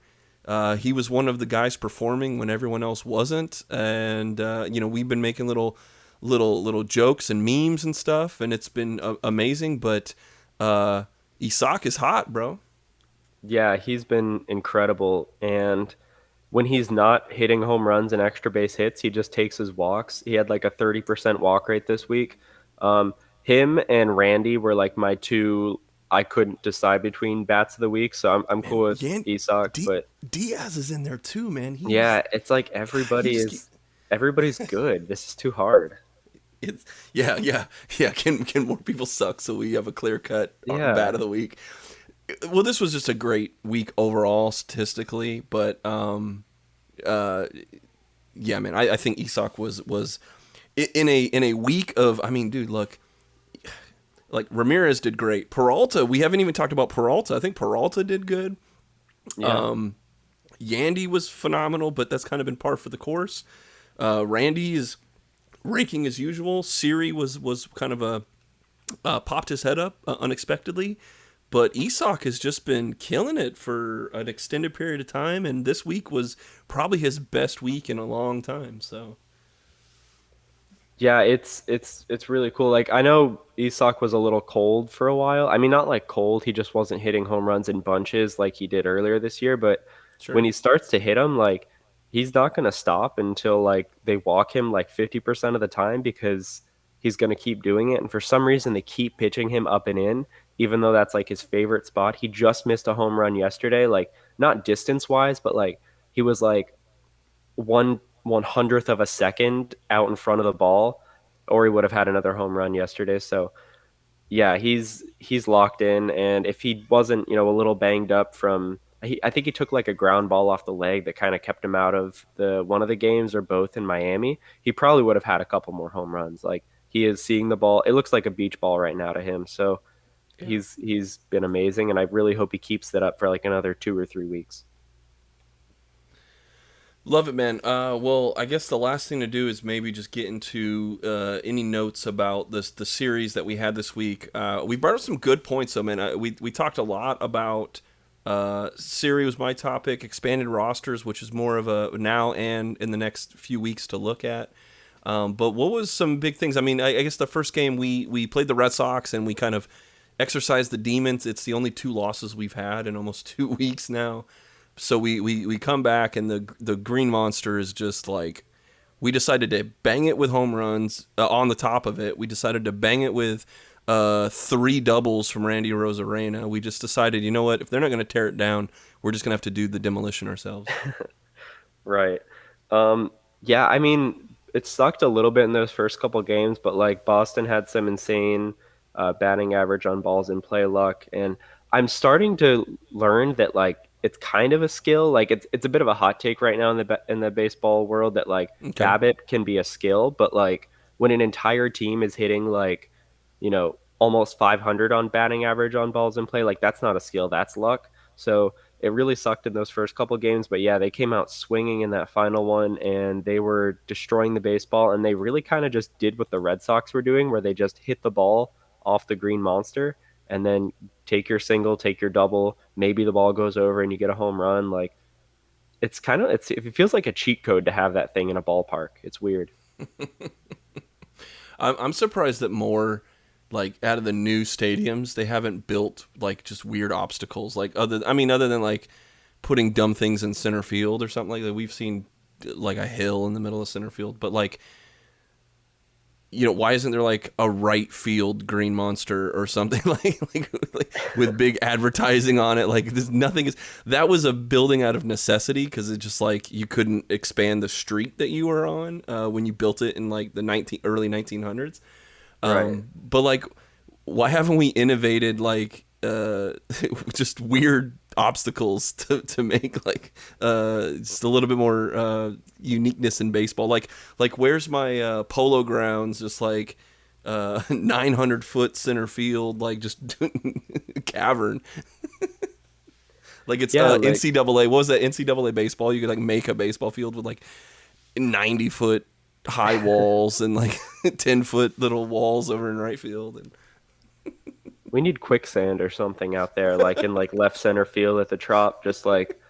He was one of the guys performing when everyone else wasn't. And, we've been making little jokes and memes and stuff, and it's been amazing. But Isak is hot, bro. Yeah, he's been incredible. And when he's not hitting home runs and extra base hits, he just takes his walks. He had like a 30% walk rate this week. Him and Randy were like my two I couldn't decide between bats of the week. So I'm cool with Isak. But Diaz is in there too, man. yeah, it's like everybody's good. This is too hard. It's yeah. Can more people suck so we have a clear cut bat of the week? Well, this was just a great week overall statistically, but yeah, man, I think Isak was in a week of. I mean, dude, look, like Ramirez did great. Peralta, we haven't even talked about Peralta. I think Peralta did good. Yeah. Yandy was phenomenal, but that's kind of been par for the course. Randy is raking as usual. Siri was kind of popped his head up unexpectedly. But Isak has just been killing it for an extended period of time, and this week was probably his best week in a long time. So, Yeah, it's really cool. Like I know Isak was a little cold for a while. I mean, not like cold. He just wasn't hitting home runs in bunches like he did earlier this year. But sure. when he starts to hit them, like he's not gonna stop until like they walk him like 50% of the time because he's gonna keep doing it. And for some reason, they keep pitching him up and in, even though that's like his favorite spot. He just missed a home run yesterday, like not distance wise, but like he was like 1/100th of a second out in front of the ball. or he would have had another home run yesterday. So yeah, he's locked in, and if he wasn't, a little banged up from, I think he took like a ground ball off the leg that kind of kept him out of the one of the games or both in Miami. He probably would have had a couple more home runs. Like he is seeing the ball. It looks like a beach ball right now to him. So Yeah. he's been amazing, and I really hope he keeps that up for like another 2 or 3 weeks. Love it, man. Well, I guess the last thing to do is maybe just get into any notes about the series that we had this week. We brought up some good points, though, man. We talked a lot about Siri was my topic, expanded rosters, which is more of a now and in the next few weeks to look at. But what was some big things? I mean, I guess the first game we played the Red Sox and we kind of exercised the demons. It's the only 2 losses we've had in almost 2 weeks now. So we come back and the Green Monster is just like, we decided to bang it with home runs on the top of it. We decided to bang it with 3 doubles from Randy Arozarena. We just decided, you know what, if they're not going to tear it down, we're just going to have to do the demolition ourselves. Right. Yeah, I mean, it sucked a little bit in those first couple games, but like Boston had some insane batting average on balls in play luck, and I'm starting to learn that like it's kind of a skill. Like it's a bit of a hot take right now in in the baseball world that like Okay. BABIP can be a skill, but like when an entire team is hitting like, almost 500 on batting average on balls in play, like that's not a skill, that's luck. So it really sucked in those first couple games, but yeah, they came out swinging in that final one and they were destroying the baseball, and they really kind of just did what the Red Sox were doing, where they just hit the ball off the green monster and then take your single, take your double, maybe the ball goes over and you get a home run. Like it feels like a cheat code to have that thing in a ballpark. It's weird. I'm surprised that more, like, out of the new stadiums, they haven't built like just weird obstacles. Like other than like putting dumb things in center field or something like that. We've seen like a hill in the middle of center field, but like, why isn't there like a right field green monster or something like with big advertising on it? Like there's nothing is that was a building out of necessity because it's just like you couldn't expand the street that you were on when you built it in like the early 1900s. Right. But like, why haven't we innovated like just weird obstacles to make like just a little bit more uniqueness in baseball? Like where's my polo grounds? Just like 900-foot center field, like just cavern. Like it's Yeah, like NCAA. What was that NCAA baseball? You could like make a baseball field with like 90-foot high walls and like 10-foot little walls over in right field. And we need quicksand or something out there, like in like left center field at the Trop, just like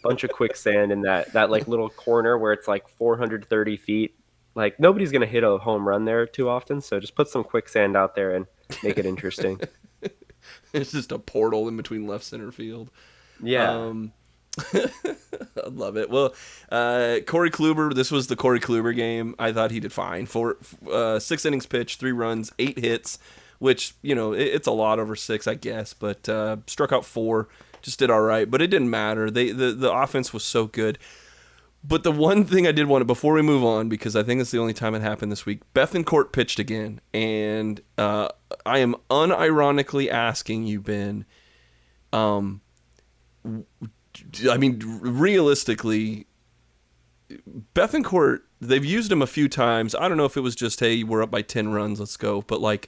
bunch of quicksand in that like little corner where it's like 430 feet. Like nobody's gonna hit a home run there too often, so just put some quicksand out there and make it interesting. it's just a portal in between left center field. Yeah. Um, I love it. Well, Corey Kluber. This was the Corey Kluber game. I thought he did fine. 6 innings pitched, 3 runs, 8 hits, which it's a lot over 6, I guess. But struck out 4, just did all right. But it didn't matter. The offense was so good. But the one thing I did want to, before we move on, because I think it's the only time it happened this week, Bethancourt pitched again, and I am unironically asking you, Ben. I mean, realistically, Bethancourt, they've used him a few times. I don't know if it was just, hey, we're up by 10 runs, let's go. But, like,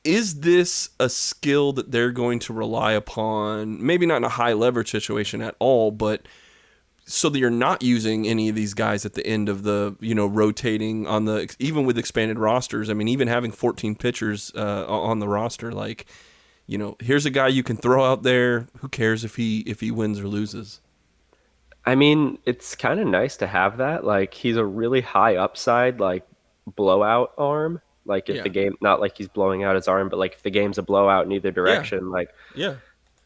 is this a skill that they're going to rely upon? Maybe not in a high leverage situation at all, but so that you're not using any of these guys at the end of the, rotating on the, even with expanded rosters. I mean, even having 14 pitchers on the roster, like, here's a guy you can throw out there. Who cares if he wins or loses? I mean, it's kind of nice to have that. Like he's a really high upside, like blowout arm. Like if Yeah. the game, not like he's blowing out his arm, but like if the game's a blowout in either Yeah. direction, like Yeah.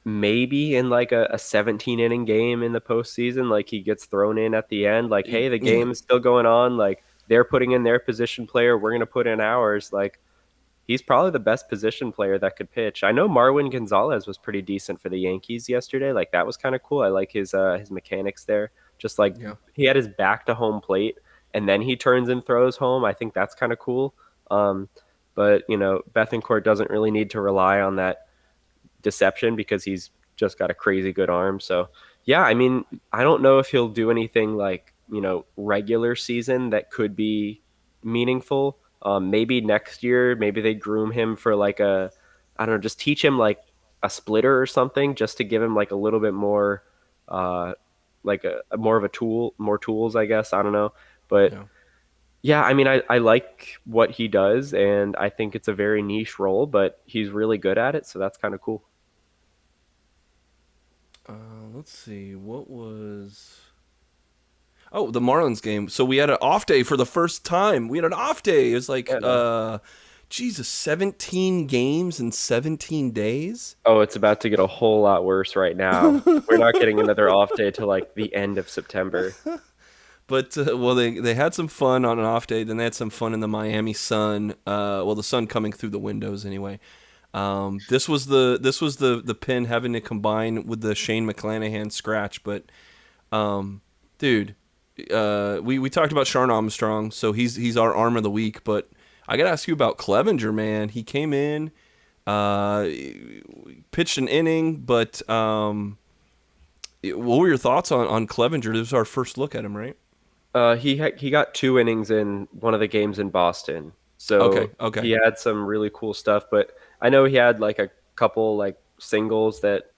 maybe in like a 17 inning game in the postseason, like he gets thrown in at the end, like, hey, the Yeah. game is still going on. Like they're putting in their position player. We're going to put in ours. Like he's probably the best position player that could pitch. I know Marwin Gonzalez was pretty decent for the Yankees yesterday. Like that was kind of cool. I like his mechanics there. Just like Yeah. he had his back to home plate and then he turns and throws home. I think that's kind of cool. But Bethancourt doesn't really need to rely on that deception because he's just got a crazy good arm. So yeah, I mean, I don't know if he'll do anything like, regular season that could be meaningful. Maybe next year, maybe they groom him for like I don't know, just teach him like a splitter or something just to give him like a little bit more, like more of a tool, more tools, I guess. I don't know. But Yeah. yeah, I mean, I like what he does, and I think it's a very niche role, but he's really good at it, so that's kind of cool. Let's see. What was? Oh, the Marlins game. So we had an off day for the first time. We had an off day. It was like, Yeah, no. Jesus, 17 games in 17 days. Oh, it's about to get a whole lot worse right now. We're not getting another off day till like the end of September. But well, they had some fun on an off day. Then they had some fun in the Miami sun. Well, the sun coming through the windows anyway. This was the pin having to combine with the Shane McClanahan scratch. But dude, we talked about Sharon Armstrong, so he's our arm of the week. But I gotta ask you about Clevenger, man. He came in, pitched an inning, but what were your thoughts on Clevenger? This was our first look at him, right? He got 2 innings in one of the games in Boston, Okay, so okay, he had some really cool stuff. But I know he had like a couple like singles that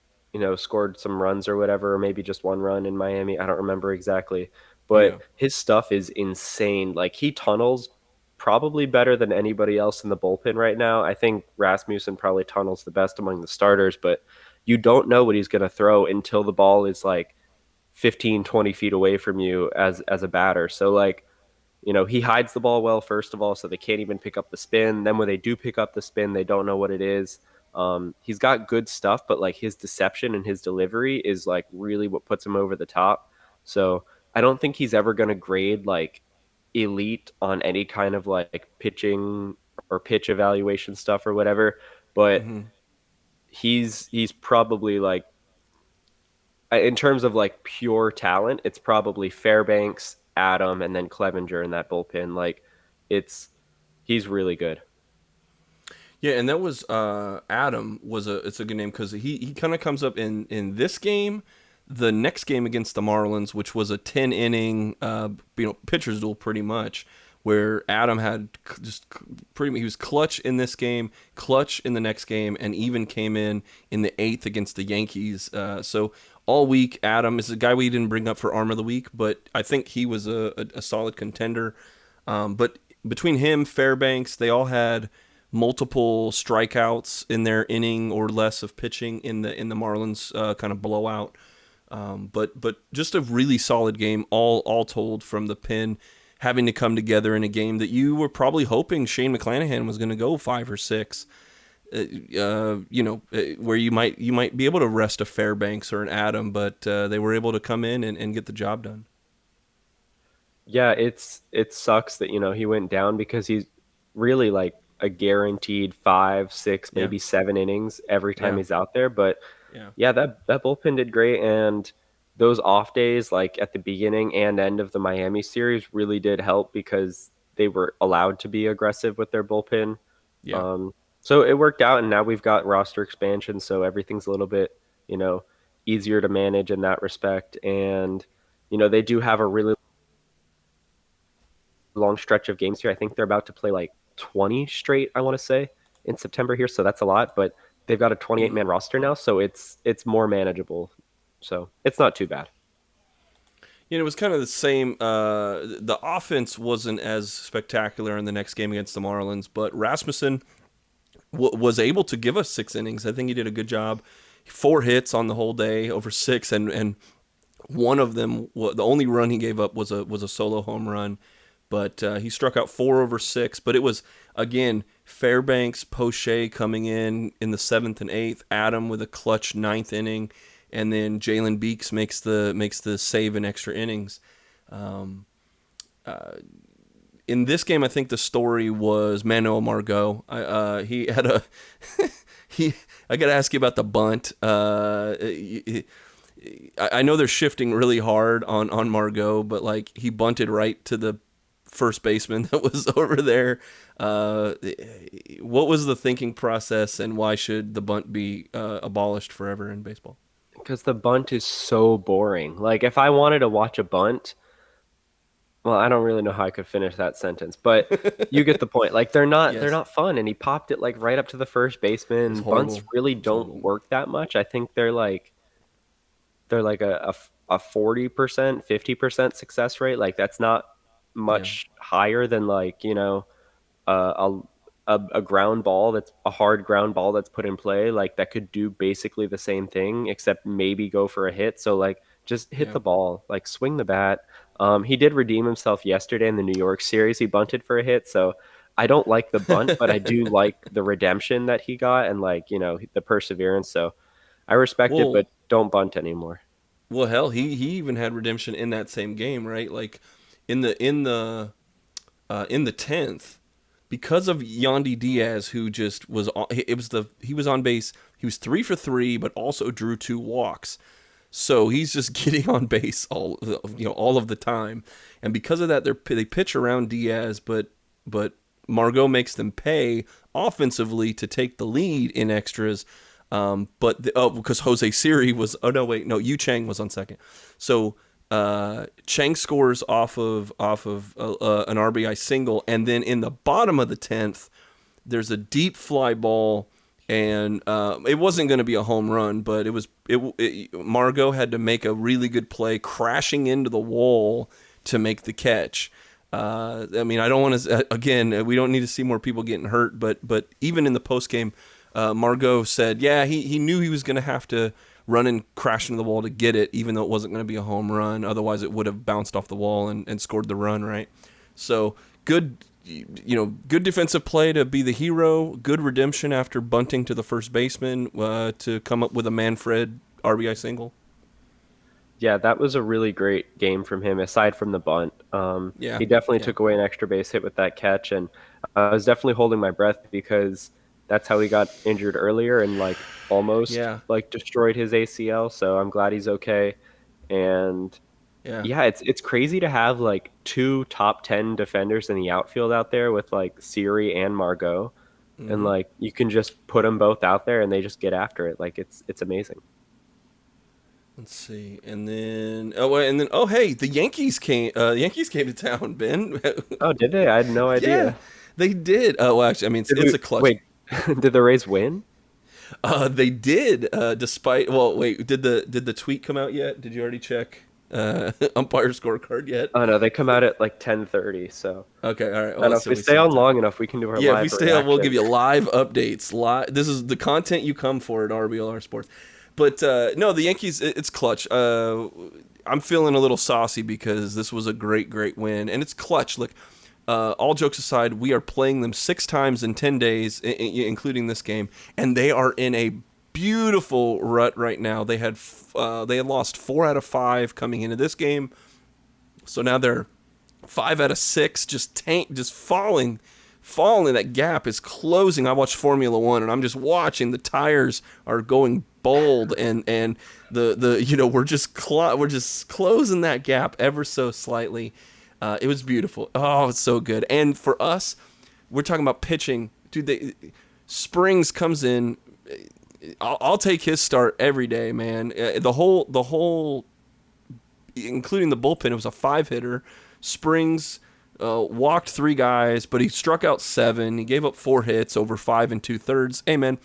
scored some runs or whatever, or maybe just one run in Miami. I don't remember exactly, yeah. but his stuff is insane. Like he tunnels probably better than anybody else in the bullpen right now. I think Rasmussen probably tunnels the best among the starters, but you don't know what he's going to throw until the ball is like 15, 20 feet away from you as a batter. So like, he hides the ball well, first of all, so they can't even pick up the spin. Then when they do pick up the spin, they don't know what it is. He's got good stuff, but like his deception and his delivery is like really what puts him over the top. So I don't think he's ever going to grade like elite on any kind of like pitching or pitch evaluation stuff or whatever. But Hmm. he's probably like in terms of like pure talent, it's probably Fairbanks, Adam, and then Clevenger in that bullpen. Like, it's he's really good. Yeah, and that was Adam was it's a good name because he kind of comes up in this game, the next game against the Marlins, which was a 10 inning pitcher's duel pretty much, where Adam had he was clutch in this game, clutch in the next game, and even came in the eighth against the Yankees. So all week, Adam is a guy we didn't bring up for Arm of the Week, but I think he was a solid contender. But between him, Fairbanks, they all had multiple strikeouts in their inning or less of pitching in the Marlins kind of blowout. But just a really solid game, all told, from the pen having to come together in a game that you were probably hoping Shane McClanahan was going to go 5 or 6. Where you might be able to rest a Fairbanks or an Adam, but they were able to come in and get the job done. Yeah, it sucks that he went down because he's really like a guaranteed 5, 6, Yeah, maybe 7 innings every time yeah, he's out there. But yeah, yeah, that bullpen did great, and those off days, like at the beginning and end of the Miami series, really did help because they were allowed to be aggressive with their bullpen. yeah. Um, so it worked out, and now we've got roster expansion, so everything's a little bit, you know, easier to manage in that respect. And they do have a really long stretch of games here. I think they're about to play like 20 straight, I want to say, in September here, so that's a lot. But they've got a 28-man roster now, so it's more manageable. So it's not too bad. It was kind of the same. The offense wasn't as spectacular in the next game against the Marlins, but Rasmussen was able to give us 6 innings. I think he did a good job. 4 hits on the whole day over 6, and one of them, the only run he gave up was a solo home run. But he struck out 4 over 6. But it was, again, Fairbanks, Poche coming in the 7th and 8th, Adam with a clutch 9th inning, and then Jalen Beeks makes the save in extra innings. In this game, I think the story was Manuel Margot. He had a he. I got to ask you about the bunt. I know they're shifting really hard on Margot, but like he bunted right to the first baseman that was over there. What was the thinking process, and why should the bunt be abolished forever in baseball? Because the bunt is so boring. Like if I wanted to watch a bunt, well, I don't really know how I could finish that sentence, but you get the point. Like they're Yes, not fun, and he popped it like right up to the first it was baseman. Bunts horrible. really It was don't horrible. work that much. I think they're like a 40%, 50% success rate. Like that's not Yeah, much higher than like, a, a ground ball that's a hard ground ball that's put in play, like that could do basically the same thing, except maybe go for a hit. So like just hit yeah. the ball, like swing the bat. He did redeem himself yesterday in the New York series. He bunted for a hit. So I don't like the bunt, but I do like the redemption that he got and like, the perseverance. So I respect it, Well, but don't bunt anymore. well, hell, he even had redemption in that same game, right? Like in the 10th, because of Yandy Diaz, who just was on, he was on base. He was 3 for 3, but also drew 2 walks. So he's just getting on base all of the time, and because of that, they pitch around Diaz, but Margot makes them pay offensively to take the lead in extras. Because Jose Siri was, oh no, wait, no, Yu Chang was on second. So Chang scores off of an RBI single, and then in the bottom of the 10th, there's a deep fly ball, and it wasn't going to be a home run, but Margot had to make a really good play, crashing into the wall to make the catch. I mean, I don't want to. Again, we don't need to see more people getting hurt, but even in the post game, Margot said, yeah, he knew he was going to have to run and crash into the wall to get it, even though it wasn't going to be a home run. Otherwise, it would have bounced off the wall and scored the run, right? So good, good defensive play to be the hero. Good redemption after bunting to the first baseman to come up with a Manfred RBI single. Yeah, that was a really great game from him, aside from the bunt. Yeah, He definitely yeah, took away an extra base hit with that catch, and I was definitely holding my breath because that's how he got injured earlier and like almost yeah, like destroyed his ACL. So I'm glad he's okay. And yeah. yeah, it's crazy to have like two top 10 defenders in the outfield out there with like Siri and Margot, and hmm like you can just put them both out there and they just get after it. Like it's amazing. Let's see, and then hey, the Yankees came. The Yankees came to town, Ben. Oh, did they? I had no Yeah, idea. they did. Well, actually, I mean, Did it's we a clutch. wait? Did the Rays win? They did. Despite, well, wait, did the tweet come out yet? Did you already check umpire scorecard yet? Oh no, they come out at like 10:30. So Okay, all right. I don't know Well, if so we we stay still have on time. long enough, we can do our Yeah, if we live stay up, we'll give reaction. you live updates. Live. This is the content you come for at RBLR Sports. But no, the Yankees. It's clutch. I'm feeling a little saucy because this was a great, great win, and it's clutch. Look, all jokes aside, we are playing them 6 times in 10 days, including this game, and they are in a beautiful rut right now. They had lost 4 out of 5 coming into this game, so now they're 5 out of 6, just falling. That gap is closing. I watch Formula One, and I'm just watching the tires are going bold, and we're just closing that gap ever so slightly. It was beautiful. Oh, it's so good. And for us, we're talking about pitching, dude. Springs comes in. I'll take his start every day, man. The whole, including the bullpen, it was a 5-hitter. Springs walked 3 guys, but he struck out 7. He gave up 4 hits over 5 2/3. Hey, man,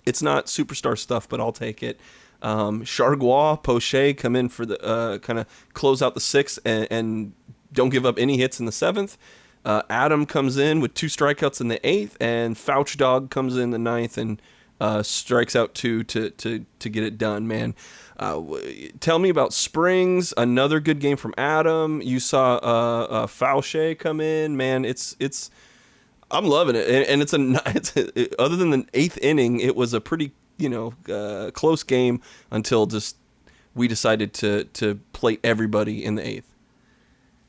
it's not superstar stuff, but I'll take it. Chargois, Poche come in for the kind of close out the 6th and don't give up any hits in the 7th. Adam comes in with 2 strikeouts in the 8th, and Fouch Dog comes in the 9th and strikes out 2 to get it done, man. Tell me about Springs. Another good game from Adam. You saw Fauche come in, man. It's I'm loving it, and other than the 8th inning, it was a pretty close game until just we decided to play everybody in the 8th.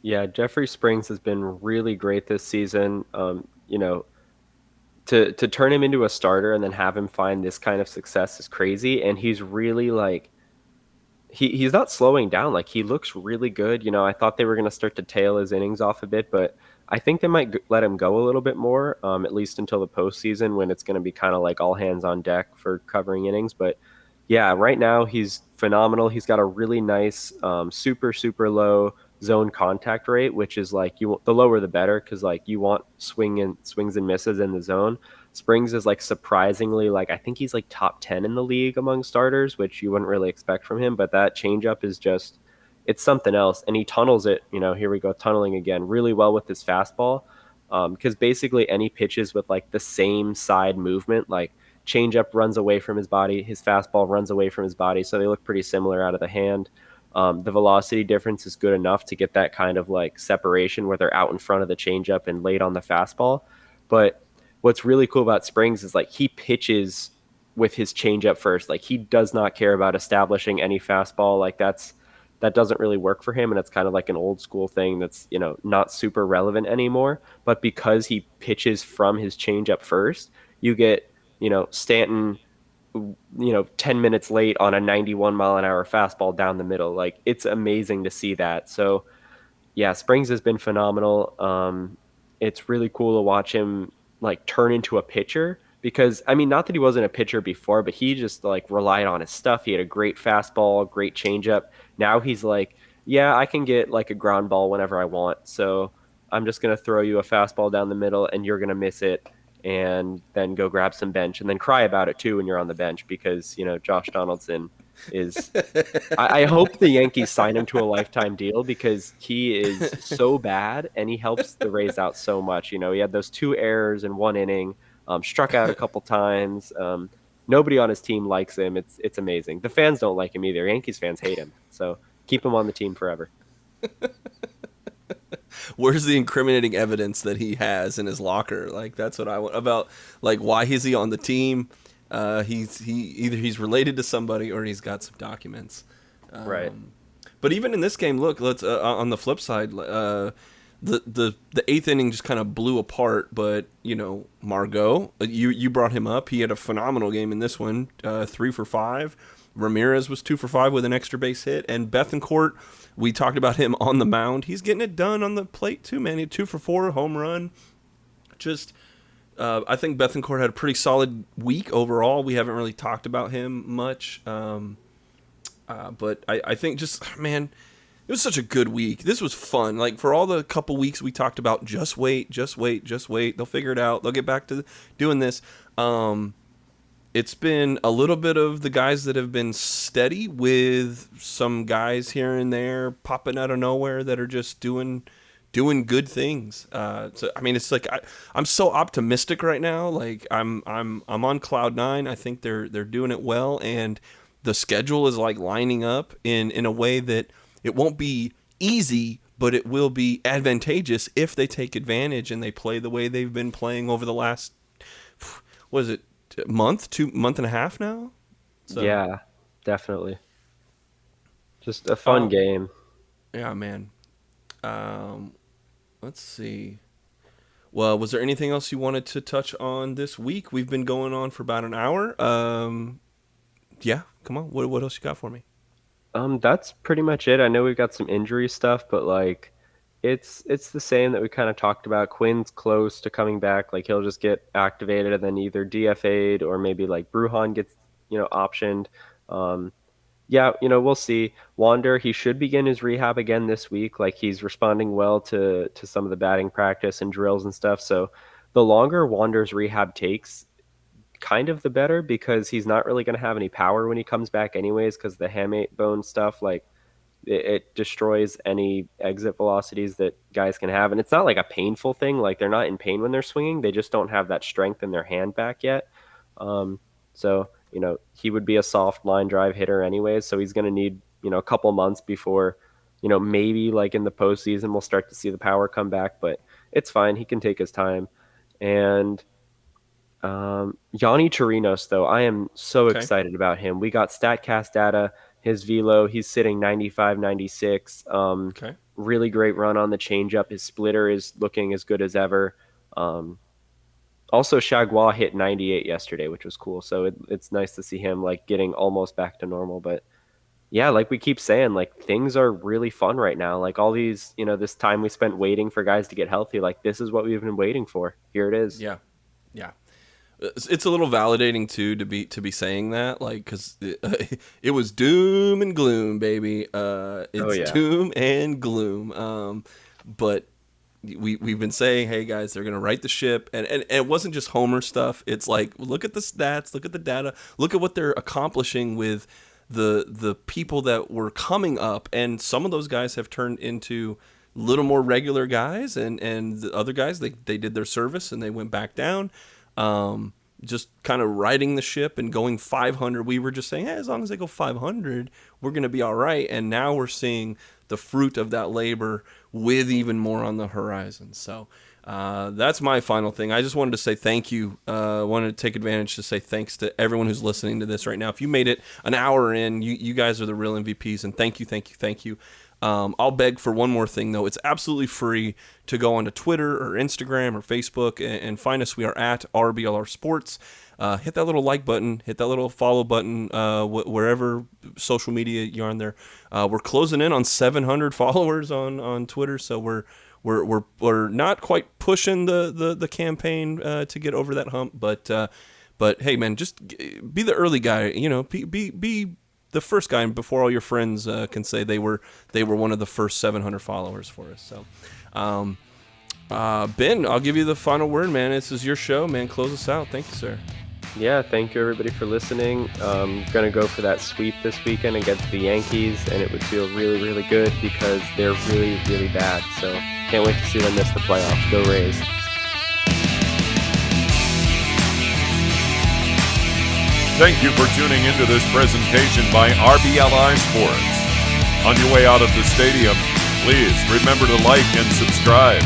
Yeah, Jeffrey Springs has been really great this season. To turn him into a starter and then have him find this kind of success is crazy, and he's really like he's not slowing down. Like he looks really good. I thought they were going to start to tail his innings off a bit, but I think they might let him go a little bit more, at least until the postseason when it's going to be kind of like all hands on deck for covering innings. But yeah, right now he's phenomenal. He's got a really nice, super super low zone contact rate, which is like the lower the better because like you want swings and misses in the zone. Springs is like surprisingly like I think he's like top 10 in the league among starters, which you wouldn't really expect from him, but that changeup is just it's something else and he tunnels it, here we go tunneling again really well with his fastball. Because basically any pitches with like the same side movement, like changeup runs away from his body, his fastball runs away from his body, so they look pretty similar out of the hand. The velocity difference is good enough to get that kind of like separation where they're out in front of the changeup and late on the fastball. But what's really cool about Springs is like he pitches with his changeup first. Like he does not care about establishing any fastball. Like that doesn't really work for him, and it's kind of like an old school thing that's not super relevant anymore. But because he pitches from his changeup first, you get Stanton 10 minutes late on a 91-mile-an-hour fastball down the middle. Like it's amazing to see that. So yeah, Springs has been phenomenal. It's really cool to watch him like turn into a pitcher because I mean, not that he wasn't a pitcher before, but he just like relied on his stuff. He had a great fastball, great changeup. Now he's like, yeah, I can get like a ground ball whenever I want. So I'm just gonna throw you a fastball down the middle, and you're gonna miss it, and then go grab some bench, and then cry about it too when you're on the bench because Josh Donaldson is I hope the Yankees sign him to a lifetime deal because he is so bad and he helps the Rays out so much. He had those two errors in one inning, struck out a couple times. Nobody on his team likes him. It's amazing. The fans don't like him either. Yankees fans hate him. So keep him on the team forever. Where's the incriminating evidence that he has in his locker? Like that's what I want about. Like why is he on the team? He's related to somebody or he's got some documents. Right. But even in this game, look, let's on the flip side, the eighth inning just kind of blew apart. But Margot, you brought him up. He had a phenomenal game in this one, 3 for 5. Ramirez was 2 for 5 with an extra base hit, and Bethancourt, we talked about him on the mound. He's getting it done on the plate too, man. He had 2 for 4, home run. Just. I think Bethancourt had a pretty solid week overall. We haven't really talked about him much. But I think just, man, it was such a good week. This was fun. Like, for all the couple weeks we talked about, just wait. They'll figure it out. They'll get back to doing this. It's been a little bit of the guys that have been steady with some guys here and there popping out of nowhere that are just doing good things. So I mean, it's like I'm so optimistic right now. Like I'm on cloud nine. I think they're doing it well, and the schedule is like lining up in a way that it won't be easy, but it will be advantageous if they take advantage and they play the way they've been playing over the last what is it, month and a half now. So, yeah, definitely. Just a fun game. Yeah, man. Let's see. Well, was there anything else you wanted to touch on this week? We've been going on for about an hour. Yeah, come on. What else you got for me? That's pretty much it. I know we've got some injury stuff, but like it's the same that we kind of talked about. Quinn's close to coming back. Like he'll just get activated and then either DFA'd or maybe like Bruhan gets, optioned. Um, yeah, we'll see. Wander, he should begin his rehab again this week. Like he's responding well to some of the batting practice and drills and stuff. So the longer Wander's rehab takes, kind of the better because he's not really going to have any power when he comes back anyways because the hamate bone stuff like it destroys any exit velocities that guys can have, and it's not like a painful thing. Like they're not in pain when they're swinging, they just don't have that strength in their hand back yet. So he would be a soft line drive hitter anyways, so he's going to need a couple months before maybe like in the postseason we'll start to see the power come back, but it's fine, he can take his time. And Yanni Chirinos, though, I am so Okay. excited about him. We got StatCast data, his velo, he's sitting 95, 96. Okay. Really great run on the changeup. His splitter is looking as good as ever. Um, Also, Chagua hit 98 yesterday, which was cool. So it's nice to see him like getting almost back to normal. But Yeah, like we keep saying, like things are really fun right now. Like all these, this time we spent waiting for guys to get healthy, like this is what we've been waiting for. Here it is. Yeah, yeah. It's a little validating too to be saying that, like, because it was doom and gloom, baby. It's yeah. doom and gloom. But we've been saying, hey guys, they're gonna right the ship, and it wasn't just Homer stuff. It's like, look at the stats, look at the data, look at what they're accomplishing with the people that were coming up, and some of those guys have turned into little more regular guys, and the other guys they did their service and they went back down. Just kind of riding the ship and going 500. We were just saying, hey, as long as they go 500, we're going to be all right. And now we're seeing the fruit of that labor with even more on the horizon. So that's my final thing. I just wanted to say thank you. Wanted to take advantage to say thanks to everyone who's listening to this right now. If you made it an hour in, you guys are the real MVPs. And thank you. I'll beg for one more thing, though. It's absolutely free to go onto Twitter or Instagram or Facebook and find us. We are at RBLR Sports. Hit that little like button. Hit that little follow button wherever social media you're on there. We're closing in on 700 followers on Twitter, so we're not quite pushing the campaign to get over that hump. But hey, man, just be the early guy. Be the first guy before all your friends can say they were one of the first 700 followers for us. So, Ben, I'll give you the final word, man. This is your show, man. Close us out. Thank you, sir. Yeah, thank you everybody for listening. Gonna go for that sweep this weekend against the Yankees, and it would feel really, really good because they're really, really bad. So can't wait to see them miss the playoffs. Go Rays. Thank you for tuning into this presentation by RBLR Sports. On your way out of the stadium, please remember to like and subscribe.